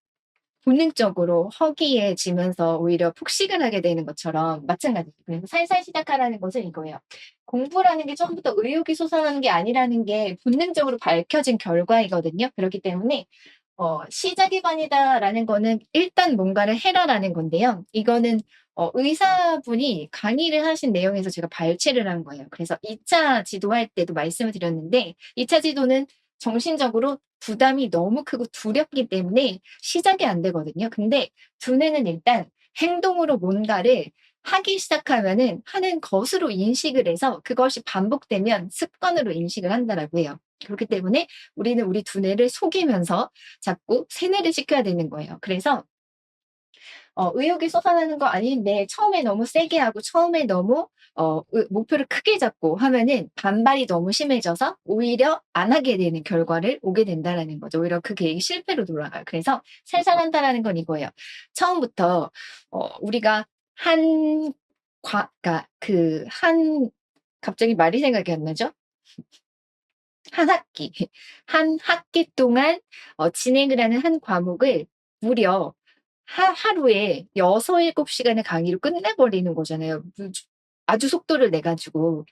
본능적으로 허기해지면서 오히려 폭식을 하게 되는 것처럼 마찬가지죠. 그래서 살살 시작하라는 것은 이거예요. 공부라는 게 처음부터 의욕이 솟아나는 게 아니라는 게 본능적으로 밝혀진 결과이거든요. 그렇기 때문에 "시작이 반이다."라는 거는 일단 뭔가를 해라라는 건데요. 이거는 의사분이 강의를 하신 내용에서 제가 발췌를 한 거예요. 그래서 2차 지도할 때도 말씀을 드렸는데, 2차 지도는 정신적으로 부담이 너무 크고 두렵기 때문에 시작이 안 되거든요. 근데 두뇌는 일단 행동으로 뭔가를 하기 시작하면은 하는 것으로 인식을 해서 그것이 반복되면 습관으로 인식을 한다라고 해요. 그렇기 때문에 우리는 우리 두뇌를 속이면서 자꾸 세뇌를 시켜야 되는 거예요. 그래서 의욕이 솟아나는 거 아닌데 처음에 너무 세게 하고 처음에 너무 목표를 크게 잡고 하면은 반발이 너무 심해져서 오히려 안 하게 되는 결과를 오게 된다라는 거죠. 오히려 그 계획이 실패로 돌아가요. 그래서 살살한다라는 건 이거예요. 처음부터 우리가 한 그러니까 갑자기 말이 생각이 안 나죠? 한 학기. 한 학기 동안 진행을 하는 한 과목을 무려 하루에 6-7 시간의 강의로 끝내 버리는 거잖아요. 아주 속도를 내 가지고.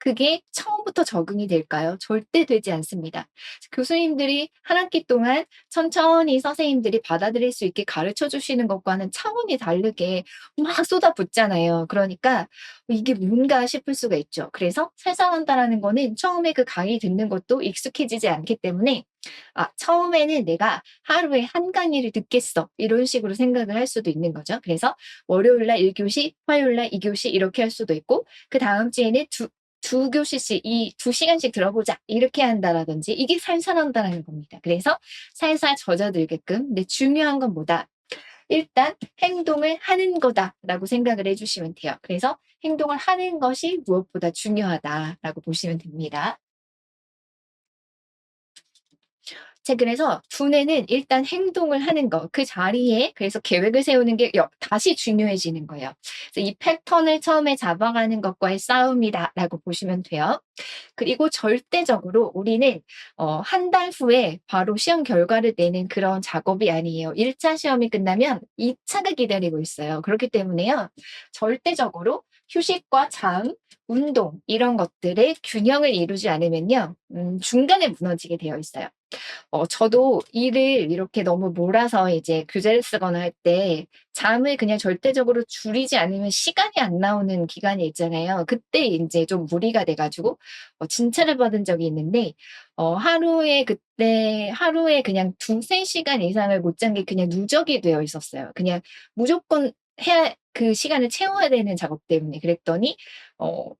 그게 처음부터 적응이 될까요? 절대 되지 않습니다. 교수님들이 한 학기 동안 천천히 선생님들이 받아들일 수 있게 가르쳐 주시는 것과는 차원이 다르게 막 쏟아붓잖아요. 그러니까 '이게 뭔가?' 싶을 수가 있죠. 그래서 살살한다라는 거는 처음에 그 강의 듣는 것도 익숙해지지 않기 때문에 처음에는 '내가 하루에 한 강의를 듣겠어.' 이런 식으로 생각을 할 수도 있는 거죠. 그래서 월요일 날 1 교시, 화요일 날 2 교시 이렇게 할 수도 있고, 그다음 주에는 두 교시씩 이 2 시간씩 들어보자 이렇게 한다라든지, 이게 살살한다라는 겁니다. 그래서 살살 젖어들게끔. 근데 중요한 건 뭐다? 일단 '행동을 하는 거다.'라고 생각을 해 주시면 돼요. 그래서 '행동을 하는 것이 무엇보다 중요하다.'라고 보시면 됩니다. 그래서 두뇌는 일단 행동을 하는 거, 그 자리에 그래서 계획을 세우는 게 다시 중요해지는 거예요. 그래서 '이 패턴을 처음에 잡아가는 것과의 싸움이다.'라고 보시면 돼요. 그리고 절대적으로 우리는 한 달 후에 바로 시험 결과를 내는 그런 작업이 아니에요. 1차 시험이 끝나면 2 차가 기다리고 있어요. 그렇기 때문에요. 절대적으로 휴식과 잠, 운동 이런 것들의 균형을 이루지 않으면요. 중간에 무너지게 되어 있어요. 저도 일을 이렇게 너무 몰아서 이제 교재를 쓰거나 할 때 잠을 그냥 절대적으로 줄이지 않으면 시간이 안 나오는 기간이 있잖아요. 그때 인제 좀 무리가 돼 가지고 진찰을 받은 적이 있는데, 하루에 그냥 2-3 시간 이상을 못 잔 게 그냥 누적이 되어 있었어요. 그냥 무조건 해야 그 시간을 채워야 되는 작업 때문에. 그랬더니 어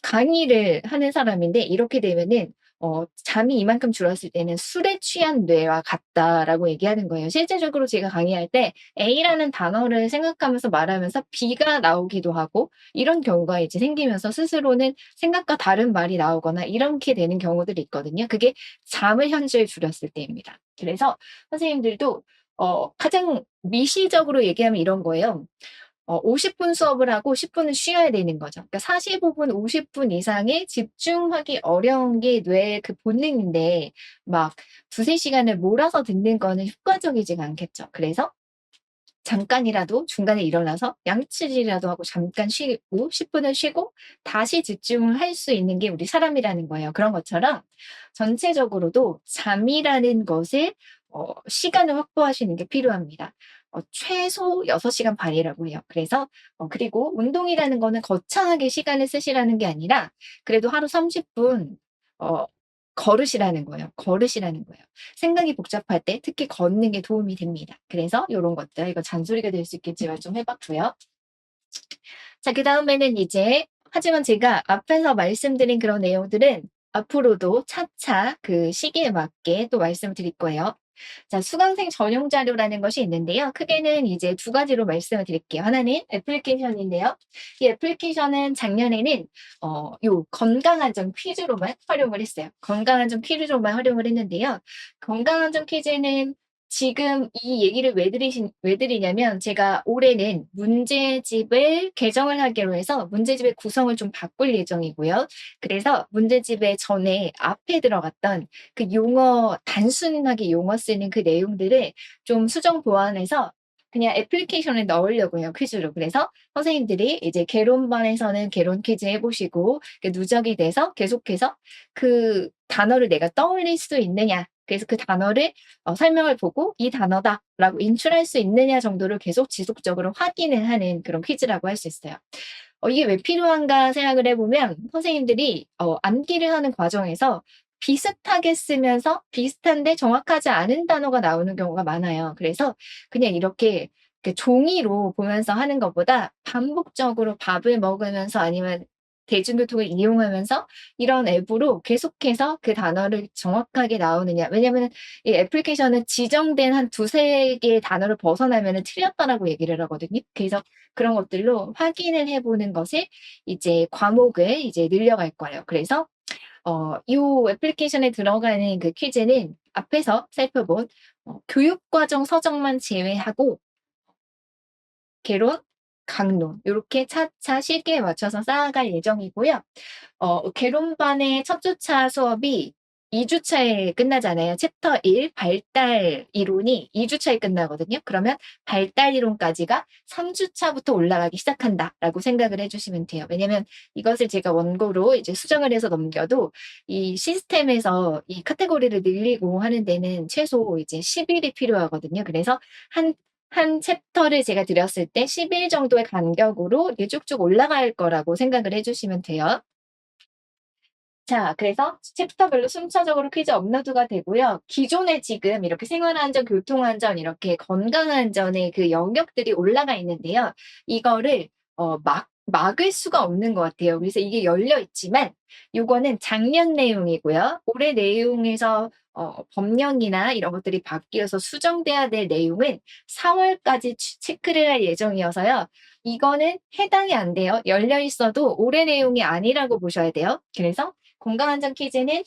강의를 하는 사람인데 이렇게 되면은 잠이 이만큼 줄었을 때는 "술에 취한 뇌와 같다."라고 얘기하는 거예요. 실제적으로 제가 강의할 때 A라는 단어를 생각하면서 말하면서 B가 나오기도 하고, 이런 경우가 이제 생기면서 스스로는 생각과 다른 말이 나오거나 이렇게 되는 경우들이 있거든요. 그게 잠을 현저히 줄였을 때입니다. 그래서 선생님들도 가장 미시적으로 얘기하면 이런 거예요. 50분 수업을 하고 10 분은 쉬어야 되는 거죠. 그러니까 45 분, 50분 이상에 집중하기 어려운 게 뇌의 그 본능인데, 막 2-3 시간을 몰아서 듣는 거는 효과적이지가 않겠죠. 그래서 잠깐이라도 중간에 일어나서 양치질이라도 하고 잠깐 쉬고 10 분을 쉬고 다시 집중을 할 수 있는 게 우리 사람이라는 거예요. 그런 것처럼 전체적으로도 잠이라는 것을 시간을 확보하시는 게 필요합니다. 최소 6 시간 반이라고 해요. 그래서 그리고 운동이라는 거는 거창하게 시간을 쓰시라는 게 아니라 그래도 하루 30분 어 걸으시라는 거예요. 걸으시라는 거예요. 생각이 복잡할 때 특히 걷는 게 도움이 됩니다. 그래서 요런 것들, 이거 잔소리가 될 수 있겠지만 좀 해 봤고요. 그다음에는 이제, 하지만 제가 앞에서 말씀드린 그런 내용들은 앞으로도 차차 그 시기에 맞게 또 말씀을 드릴 거예요. 수강생 전용 자료라는 것이 있는데요. 크게는 이제 두 가지로 말씀을 드릴게요. 하나는 애플리케이션인데요. 이 애플리케이션은 작년에는 요 건강한 점 퀴즈로만 활용을 했어요. 건강한 점 퀴즈로만 활용을 했는데요. 건강한 점 퀴즈는 지금 이 얘기를 왜 드리냐면, 제가 올해는 문제집을 개정을 하기로 해서 문제집의 구성을 좀 바꿀 예정이고요. 그래서 문제집의 전에 앞에 들어갔던 그 용어, 단순하게 용어 쓰는 그 내용들을 좀 수정 보완해서 그냥 애플리케이션에 넣으려고 해요, 퀴즈로. 그래서 선생님들이 이제 개론반에서는 개론 퀴즈 해 보시고, 누적이 돼서 계속해서 그 단어를 내가 떠올릴 수 있느냐, 그래서 그 단어를 설명을 보고 '이 단어다.'라고 인출할 수 있느냐 정도를 계속 지속적으로 확인을 하는 그런 퀴즈라고 할 수 있어요. 이게 왜 필요한가 생각을 해 보면, 선생님들이 암기를 하는 과정에서 비슷하게 쓰면서 비슷한데 정확하지 않은 단어가 나오는 경우가 많아요. 그래서 그냥 이렇게 종이로 보면서 하는 것보다 반복적으로 밥을 먹으면서 아니면 대중교통을 이용하면서 이런 앱으로 계속해서 그 단어를 정확하게 나오느냐. 왜냐하면은 이 애플리케이션은 지정된 한 두세 개의 단어를 벗어나면은 틀렸다라고 얘기를 하거든요. 그래서 그런 것들로 확인을 해 보는 것을 이제 과목을 이제 늘려갈 거예요. 그래서 요 애플리케이션에 들어가는 그 퀴즈는 앞에서 살펴본 교육과정 서적만 제외하고 개론, 강론 요렇게 차차 시기에 맞춰서 쌓아갈 예정이고요. 개론반의 첫 주차 수업이 2 주차에 끝나잖아요. 챕터 1 발달 이론이 2 주차에 끝나거든요. 그러면 발달 이론까지가 3 주차부터 올라가기 시작한다라고 생각을 해 주시면 돼요. 왜냐면 이것을 제가 원고로 이제 수정을 해서 넘겨도 이 시스템에서 이 카테고리를 늘리고 하는 데는 최소 이제 10 일이 필요하거든요. 그래서 한 챕터를 제가 드렸을 때 10일 정도의 간격으로 이게 쭉쭉 올라갈 거라고 생각을 해 주시면 돼요. 자, 그래서 챕터별로 순차적으로 퀴즈 업로드가 되고요. 기존에 지금 이렇게 생활안전, 교통안전, 이렇게 건강안전의 그 영역들이 올라가 있는데요. 이거를 막을 수가 없는 것 같아요. 그래서 이게 열려 있지만 요거는 작년 내용이고요. 올해 내용에서 법령이나 이런 것들이 바뀌어서 수정돼야 될 내용은 4월까지 체크를 할 예정이어서요. 이거는 해당이 안 돼요. 열려 있어도 올해 내용이 아니라고 보셔야 돼요. 그래서 건강안전 퀴즈는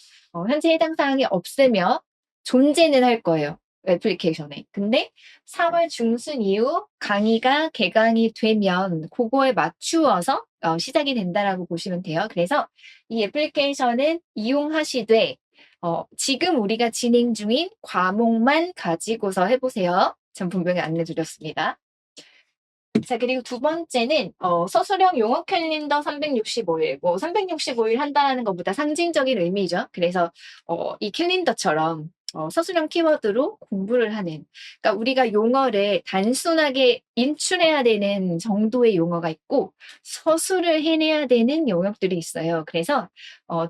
현재 해당 사항이 없으며 존재는 할 거예요. 애플리케이션에. 근데 4월 중순 이후 강의가 개강이 되면 그거에 맞추어서 시작이 된다라고 보시면 돼요. 그래서 이 애플리케이션은 이용하시되 지금 우리가 진행 중인 과목만 가지고서 해보세요. 전 분명히 안내드렸습니다. 자, 그리고 두 번째는 서술형 용어 캘린더 365일. 뭐 365일 한다는 것보다 상징적인 의미죠. 그래서 이 캘린더처럼 서술형 키워드로 공부를 하는. 그러니까 우리가 용어를 단순하게 인출해야 되는 정도의 용어가 있고 서술을 해내야 되는 영역들이 있어요. 그래서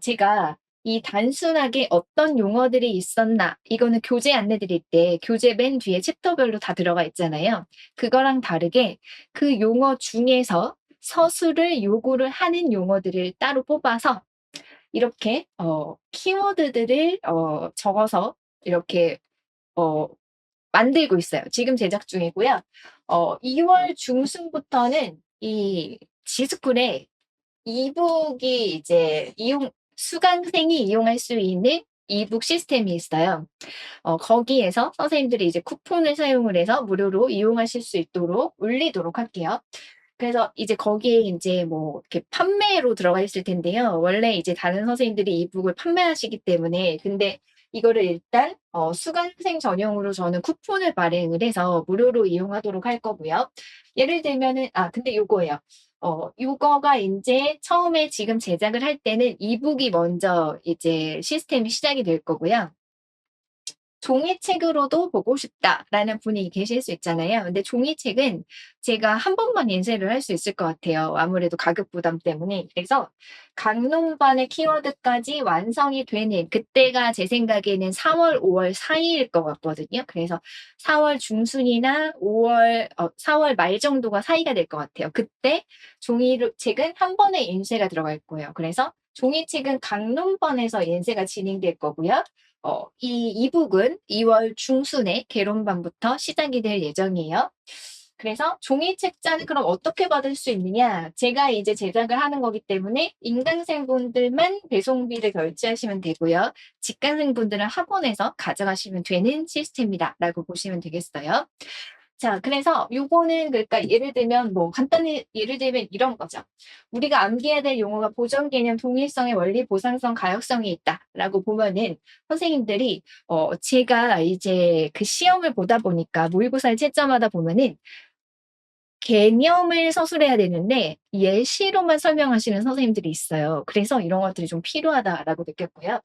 제가 이 단순하게 어떤 용어들이 있었나 이거는 교재 안내 드릴 때 교재 맨 뒤에 챕터별로 다 들어가 있잖아요. 그거랑 다르게 그 용어 중에서 서술을 요구를 하는 용어들을 따로 뽑아서 이렇게 키워드들을 적어서 이렇게 만들고 있어요. 지금 제작 중이고요. 2월 중순부터는 이 지스쿨에 이북이 이제 수강생이 이용할 수 있는 이북 시스템이 있어요. 거기에서 선생님들이 이제 쿠폰을 사용을 해서 무료로 이용하실 수 있도록 올리도록 할게요. 그래서 이제 거기에 이제 뭐 이렇게 판매로 들어가 있을 텐데요. 원래 이제 다른 선생님들이 이북을 판매하시기 때문에 근데 이거를 일단 수강생 전용으로 저는 쿠폰을 발행을 해서 무료로 이용하도록 할 거고요. 예를 들면은 근데 요거예요. 요거가 인제 처음에 지금 제작을 할 때는 이북이 먼저 이제 시스템이 시작이 될 거고요. 종이책으로도 보고 싶다라는 분이 계실 수 있잖아요. 근데 종이책은 제가 한 번만 인쇄를 할 수 있을 것 같아요. 아무래도 가격 부담 때문에. 그래서 강론반의 키워드까지 완성이 되는 그때가 제 생각에는 4월, 5월 사이일 것 같거든요. 그래서 4월 중순이나 4월 말 정도가 사이가 될 것 같아요. 그때 종이책은 한 번에 인쇄가 들어갈 거예요. 그래서 종이책은 강론반에서 인쇄가 진행될 거고요. 이 이북은 2월 중순에 개론반부터 시작이 될 예정이에요. 그래서 종이책자는 그럼 어떻게 받을 수 있느냐? 제가 이제 제작을 하는 거기 때문에 임강생분들만 배송비를 결제하시면 되고요. 직강생분들은 학원에서 가져가시면 되는 시스템이다라고 보시면 되겠어요. 자, 그래서 요거는 그러니까 예를 들면 뭐 간단히 예를 들면 이런 거죠. 우리가 암기해야 될 용어가 보정 개념, 동일성의 원리, 보상성, 가역성이 있다라고 보면은 선생님들이 제가 이제 그 시험을 보다 보니까 모의고사를 채점하다 보면은 개념을 서술해야 되는데 예시로만 설명하시는 선생님들이 있어요. 그래서 이런 것들이 좀 필요하다라고 느꼈고요.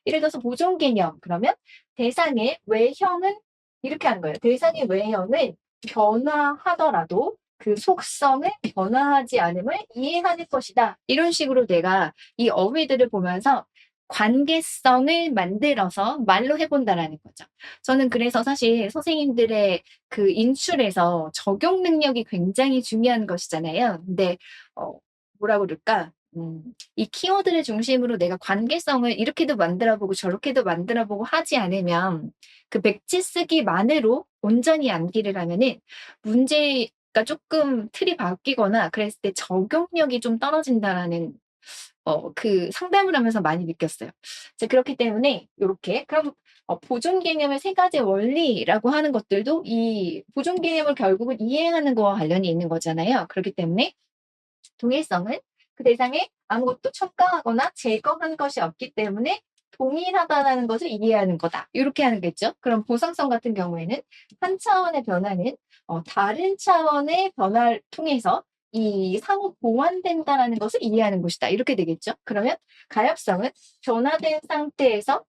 예를 들어서 보존 개념 그러면 대상의 외형은 이렇게 하는 거예요. 대상의 외형은 변화하더라도 그 속성을 변화하지 않음을 이해하는 것이다. 이런 식으로 내가 이 어휘들을 보면서 관계성을 만들어서 말로 해본다라는 거죠. 저는 그래서 사실 선생님들의 그 인출에서 적용 능력이 굉장히 중요한 것이잖아요. 근데 뭐라 그럴까? 이 키워드를 중심으로 내가 관계성을 이렇게도 만들어 보고 저렇게도 만들어 보고 하지 않으면 그 백지 쓰기만으로 온전히 암기를 하면은 문제가 조금 틀이 바뀌거나 그랬을 때 적용력이 좀 떨어진다라는 그 상담을 하면서 많이 느꼈어요. 자, 그렇기 때문에 요렇게 그럼 보존 개념의 세 가지 원리라고 하는 것들도 이 보존 개념을 결국은 이해하는 거와 관련이 있는 거잖아요. 그렇기 때문에 동일성은 그 대상에 아무것도 첨가하거나 제거한 것이 없기 때문에 동일하다라는 것을 이해하는 거다. 이렇게 하는 거겠죠. 그럼 보상성 같은 경우에는 한 차원의 변화는 다른 차원의 변화를 통해서 이 상호 보완된다라는 것을 이해하는 것이다. 이렇게 되겠죠. 그러면 가역성은 변화된 상태에서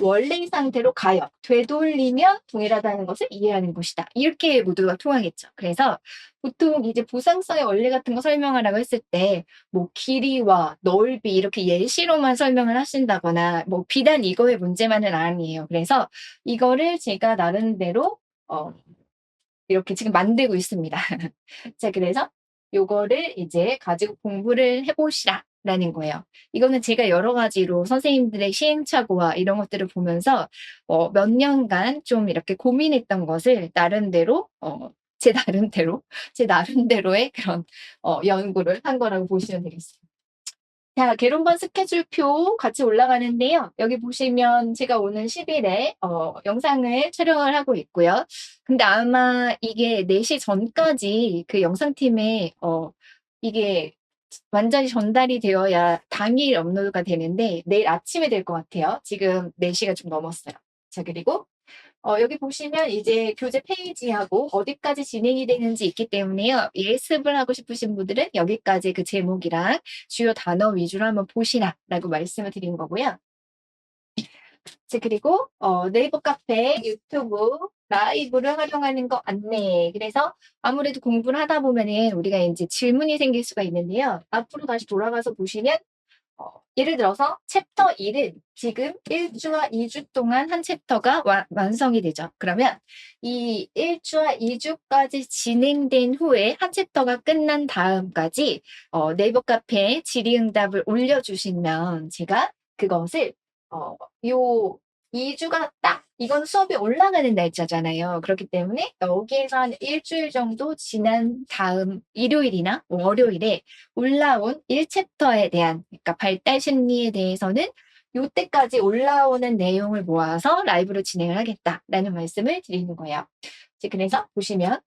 원래 상태로 가요. 되돌리면 동일하다는 것을 이해하는 것이다. 이렇게 모두가 통하겠죠. 그래서 보통 이제 보상성의 원리 같은 거 설명하라고 했을 때 뭐 길이와 넓이 이렇게 예시로만 설명을 하신다거나 뭐 비단 이거의 문제만은 아니에요. 그래서 이거를 제가 나름대로 이렇게 지금 만들고 있습니다. 자, 그래서 요거를 이제 가지고 공부를 해 보시라라는 거예요. 이거는 제가 여러 가지로 선생님들의 시행착오와 이런 것들을 보면서 몇 년간 좀 이렇게 고민했던 것을 나름대로 제 나름대로의 그런 연구를 한 거라고 보시면 되겠습니다. 자, 개론반 스케줄표 같이 올라가는데요. 여기 보시면 제가 오는 10일에 영상을 촬영을 하고 있고요. 근데 아마 이게 4시 전까지 그 영상팀에 이게 완전히 전달이 되어야 당일 업로드가 되는데 내일 아침에 될 것 같아요. 지금 4시가 좀 넘었어요. 자, 그리고 여기 보시면 이제 교재 페이지하고 어디까지 진행이 되는지 있기 때문에요. 예습을 하고 싶으신 분들은 여기까지 그 제목이랑 주요 단어 위주로 한번 보시라라고 말씀을 드린 거고요. 자, 그리고 네이버 카페, 유튜브, 라이브를 활용하는 거 안내. 그래서 아무래도 공부를 하다 보면은 우리가 이제 질문이 생길 수가 있는데요. 앞으로 다시 돌아가서 보시면 예를 들어서 챕터 1은 지금 1주와 2주 동안 한 챕터가 완성이 되죠. 그러면 이 1주와 2주까지 진행된 후에 한 챕터가 끝난 다음까지 네이버 카페에 질의응답을 올려주시면 제가 그것을 요 2주가 딱 이건 수업이 올라가는 날짜잖아요. 그렇기 때문에 여기에서 한 일주일 정도 지난 다음 일요일이나 월요일에 올라온 1챕터에 대한 그러니까 발달 심리에 대해서는 요때까지 올라오는 내용을 모아서 라이브로 진행을 하겠다라는 말씀을 드리는 거예요. 그래서 보시면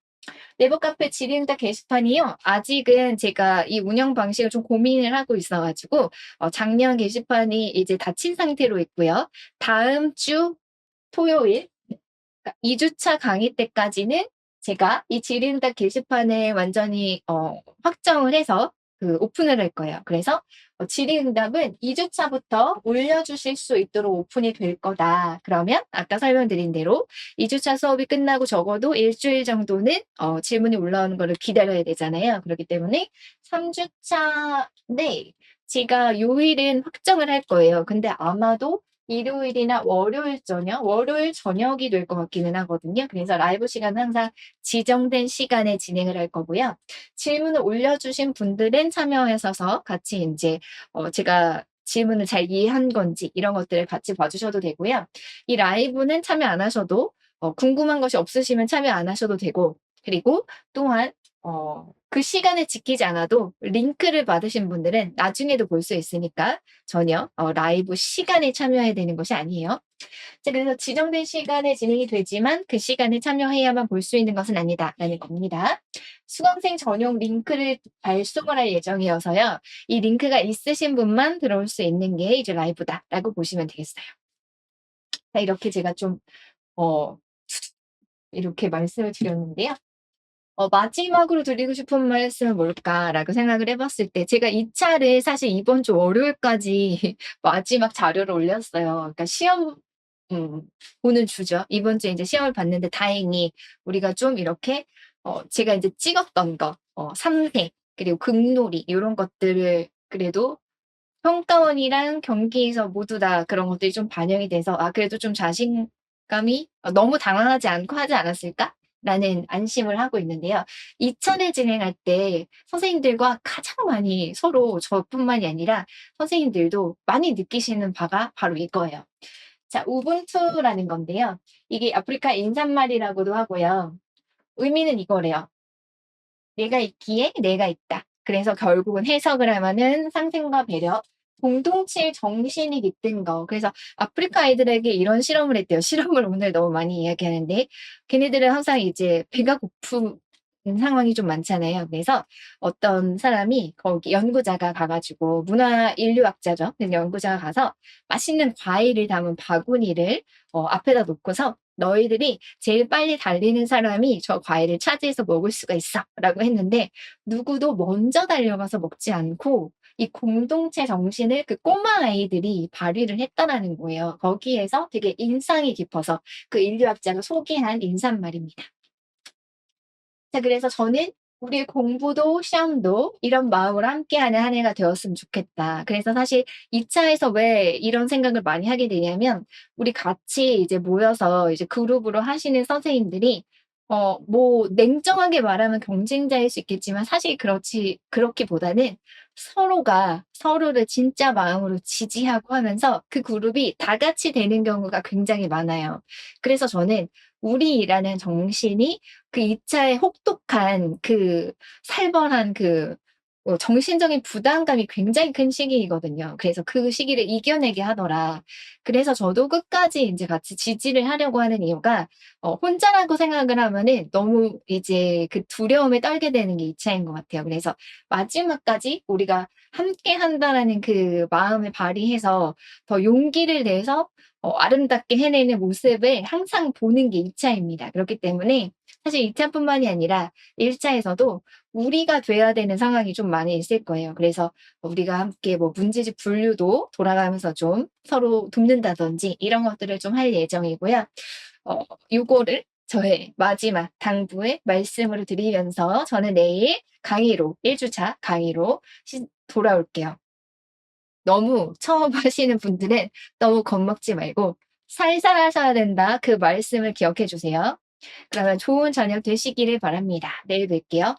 네이버 카페 질의응답 게시판이요. 아직은 제가 이 운영 방식을 좀 고민을 하고 있어가지고 작년 게시판이 이제 닫힌 상태로 있고요. 다음 주 토요일, 그러니까 2주차 강의 때까지는 제가 이 질의응답 게시판을 완전히 확정을 해서 그 오픈을 할 거예요. 그래서 질의응답은 2주차부터 올려주실 수 있도록 오픈이 될 거다. 그러면 아까 설명드린 대로 2주차 수업이 끝나고 적어도 일주일 정도는 질문이 올라오는 거를 기다려야 되잖아요. 그렇기 때문에 3주차 네, 제가 요일은 확정을 할 거예요. 근데 아마도 일요일이나 월요일 저녁이 될 것 같기는 하거든요. 그래서 라이브 시간은 항상 지정된 시간에 진행을 할 거고요. 질문을 올려주신 분들은 참여하셔서 같이 이제 제가 질문을 잘 이해한 건지 이런 것들을 같이 봐주셔도 되고요. 이 라이브는 참여 안 하셔도 궁금한 것이 없으시면 참여 안 하셔도 되고 그리고 또한 그 시간을 지키지 않아도 링크를 받으신 분들은 나중에도 볼 수 있으니까 전혀 라이브 시간에 참여해야 되는 것이 아니에요. 자, 그래서 지정된 시간에 진행이 되지만 그 시간에 참여해야만 볼 수 있는 것은 아니다라는 겁니다. 수강생 전용 링크를 발송을 할 예정이어서요. 이 링크가 있으신 분만 들어올 수 있는 게 이제 라이브다라고 보시면 되겠어요. 자, 이렇게 제가 좀 이렇게 말씀을 드렸는데요. 마지막으로 드리고 싶은 말씀은 뭘까라고 생각을 해봤을 때 제가 이 차를 사실 이번 주 월요일까지 마지막 자료를 올렸어요. 그러니까 시험 보는 주죠. 이번 주에 이제 시험을 봤는데 다행히 우리가 좀 이렇게 제가 이제 찍었던 거, 삼색 그리고 극놀이 이런 것들을 그래도 평가원이랑 경기에서 모두 다 그런 것들이 좀 반영이 돼서 그래도 좀 자신감이 너무 당황하지 않고 하지 않았을까라는 안심을 하고 있는데요. 2차를 진행할 때 선생님들과 가장 많이 서로 저뿐만이 아니라 선생님들도 많이 느끼시는 바가 바로 이거예요. 자, 우분투라는 건데요. 이게 아프리카 인사말이라고도 하고요. 의미는 이거래요. 내가 있기에 내가 있다. 그래서 결국은 해석을 하면은 상생과 배려, 공동체의 정신이 깃든 거. 그래서 아프리카 아이들에게 이런 실험을 했대요. 실험을 오늘 너무 많이 이야기하는데 걔네들은 항상 이제 배가 고픈 상황이 좀 많잖아요. 그래서 어떤 사람이 거기 연구자가 가가지고 문화인류학자죠. 그래서 연구자가 가서 맛있는 과일을 담은 바구니를 앞에다 놓고서 너희들이 제일 빨리 달리는 사람이 저 과일을 차지해서 먹을 수가 있어 라고 했는데 누구도 먼저 달려가서 먹지 않고 이 공동체 정신을 그 꼬마 아이들이 발휘를 했다라는 거예요. 거기에서 되게 인상이 깊어서 그 인류학자가 소개한 인사말입니다. 자, 그래서 저는 '우리 공부도 시험도 이런 마음으로 함께하는 한 해가 되었으면 좋겠다.' 그래서 사실 2 차에서 왜 이런 생각을 많이 하게 되냐면, 우리 같이 이제 모여서 이제 그룹으로 하시는 선생님들이 뭐 냉정하게 말하면 경쟁자일 수 있겠지만, 사실 그렇기보다는 서로가 서로를 진짜 마음으로 지지하고 하면서 그 그룹이 다 같이 되는 경우가 굉장히 많아요. 그래서 저는 우리라는 정신이 그 2 차의 혹독한 그 살벌한 그 정신적인 부담감이 굉장히 큰 시기이거든요. 그래서 그 시기를 이겨내게 하더라. 그래서 저도 끝까지 인제 같이 지지를 하려고 하는 이유가, 혼자라고 생각을 하면은 너무 이제 그 두려움에 떨게 되는 게 2 차인 것 같아요. 그래서 마지막까지 우리가 함께 한다라는 그 마음을 발휘해서 더 용기를 내서 아름답게 해내는 모습을 항상 보는 게 2 차입니다. 그렇기 때문에 사실 2 차뿐만이 아니라 1 차에서도 우리가 돼야 되는 상황이 좀 많이 있을 거예요. 그래서 우리가 함께 뭐 문제집 분류도 돌아가면서 좀 서로 돕는다든지 이런 것들을 좀 할 예정이고요. 요거를 저의 마지막 당부의 말씀으로 드리면서 저는 내일 강의로 1 주차 강의로 돌아올게요. 너무 처음 하시는 분들은 너무 겁먹지 말고 "살살 하셔야 된다." 그 말씀을 기억해 주세요. 그러면 좋은 저녁 되시기를 바랍니다. 내일 뵐게요.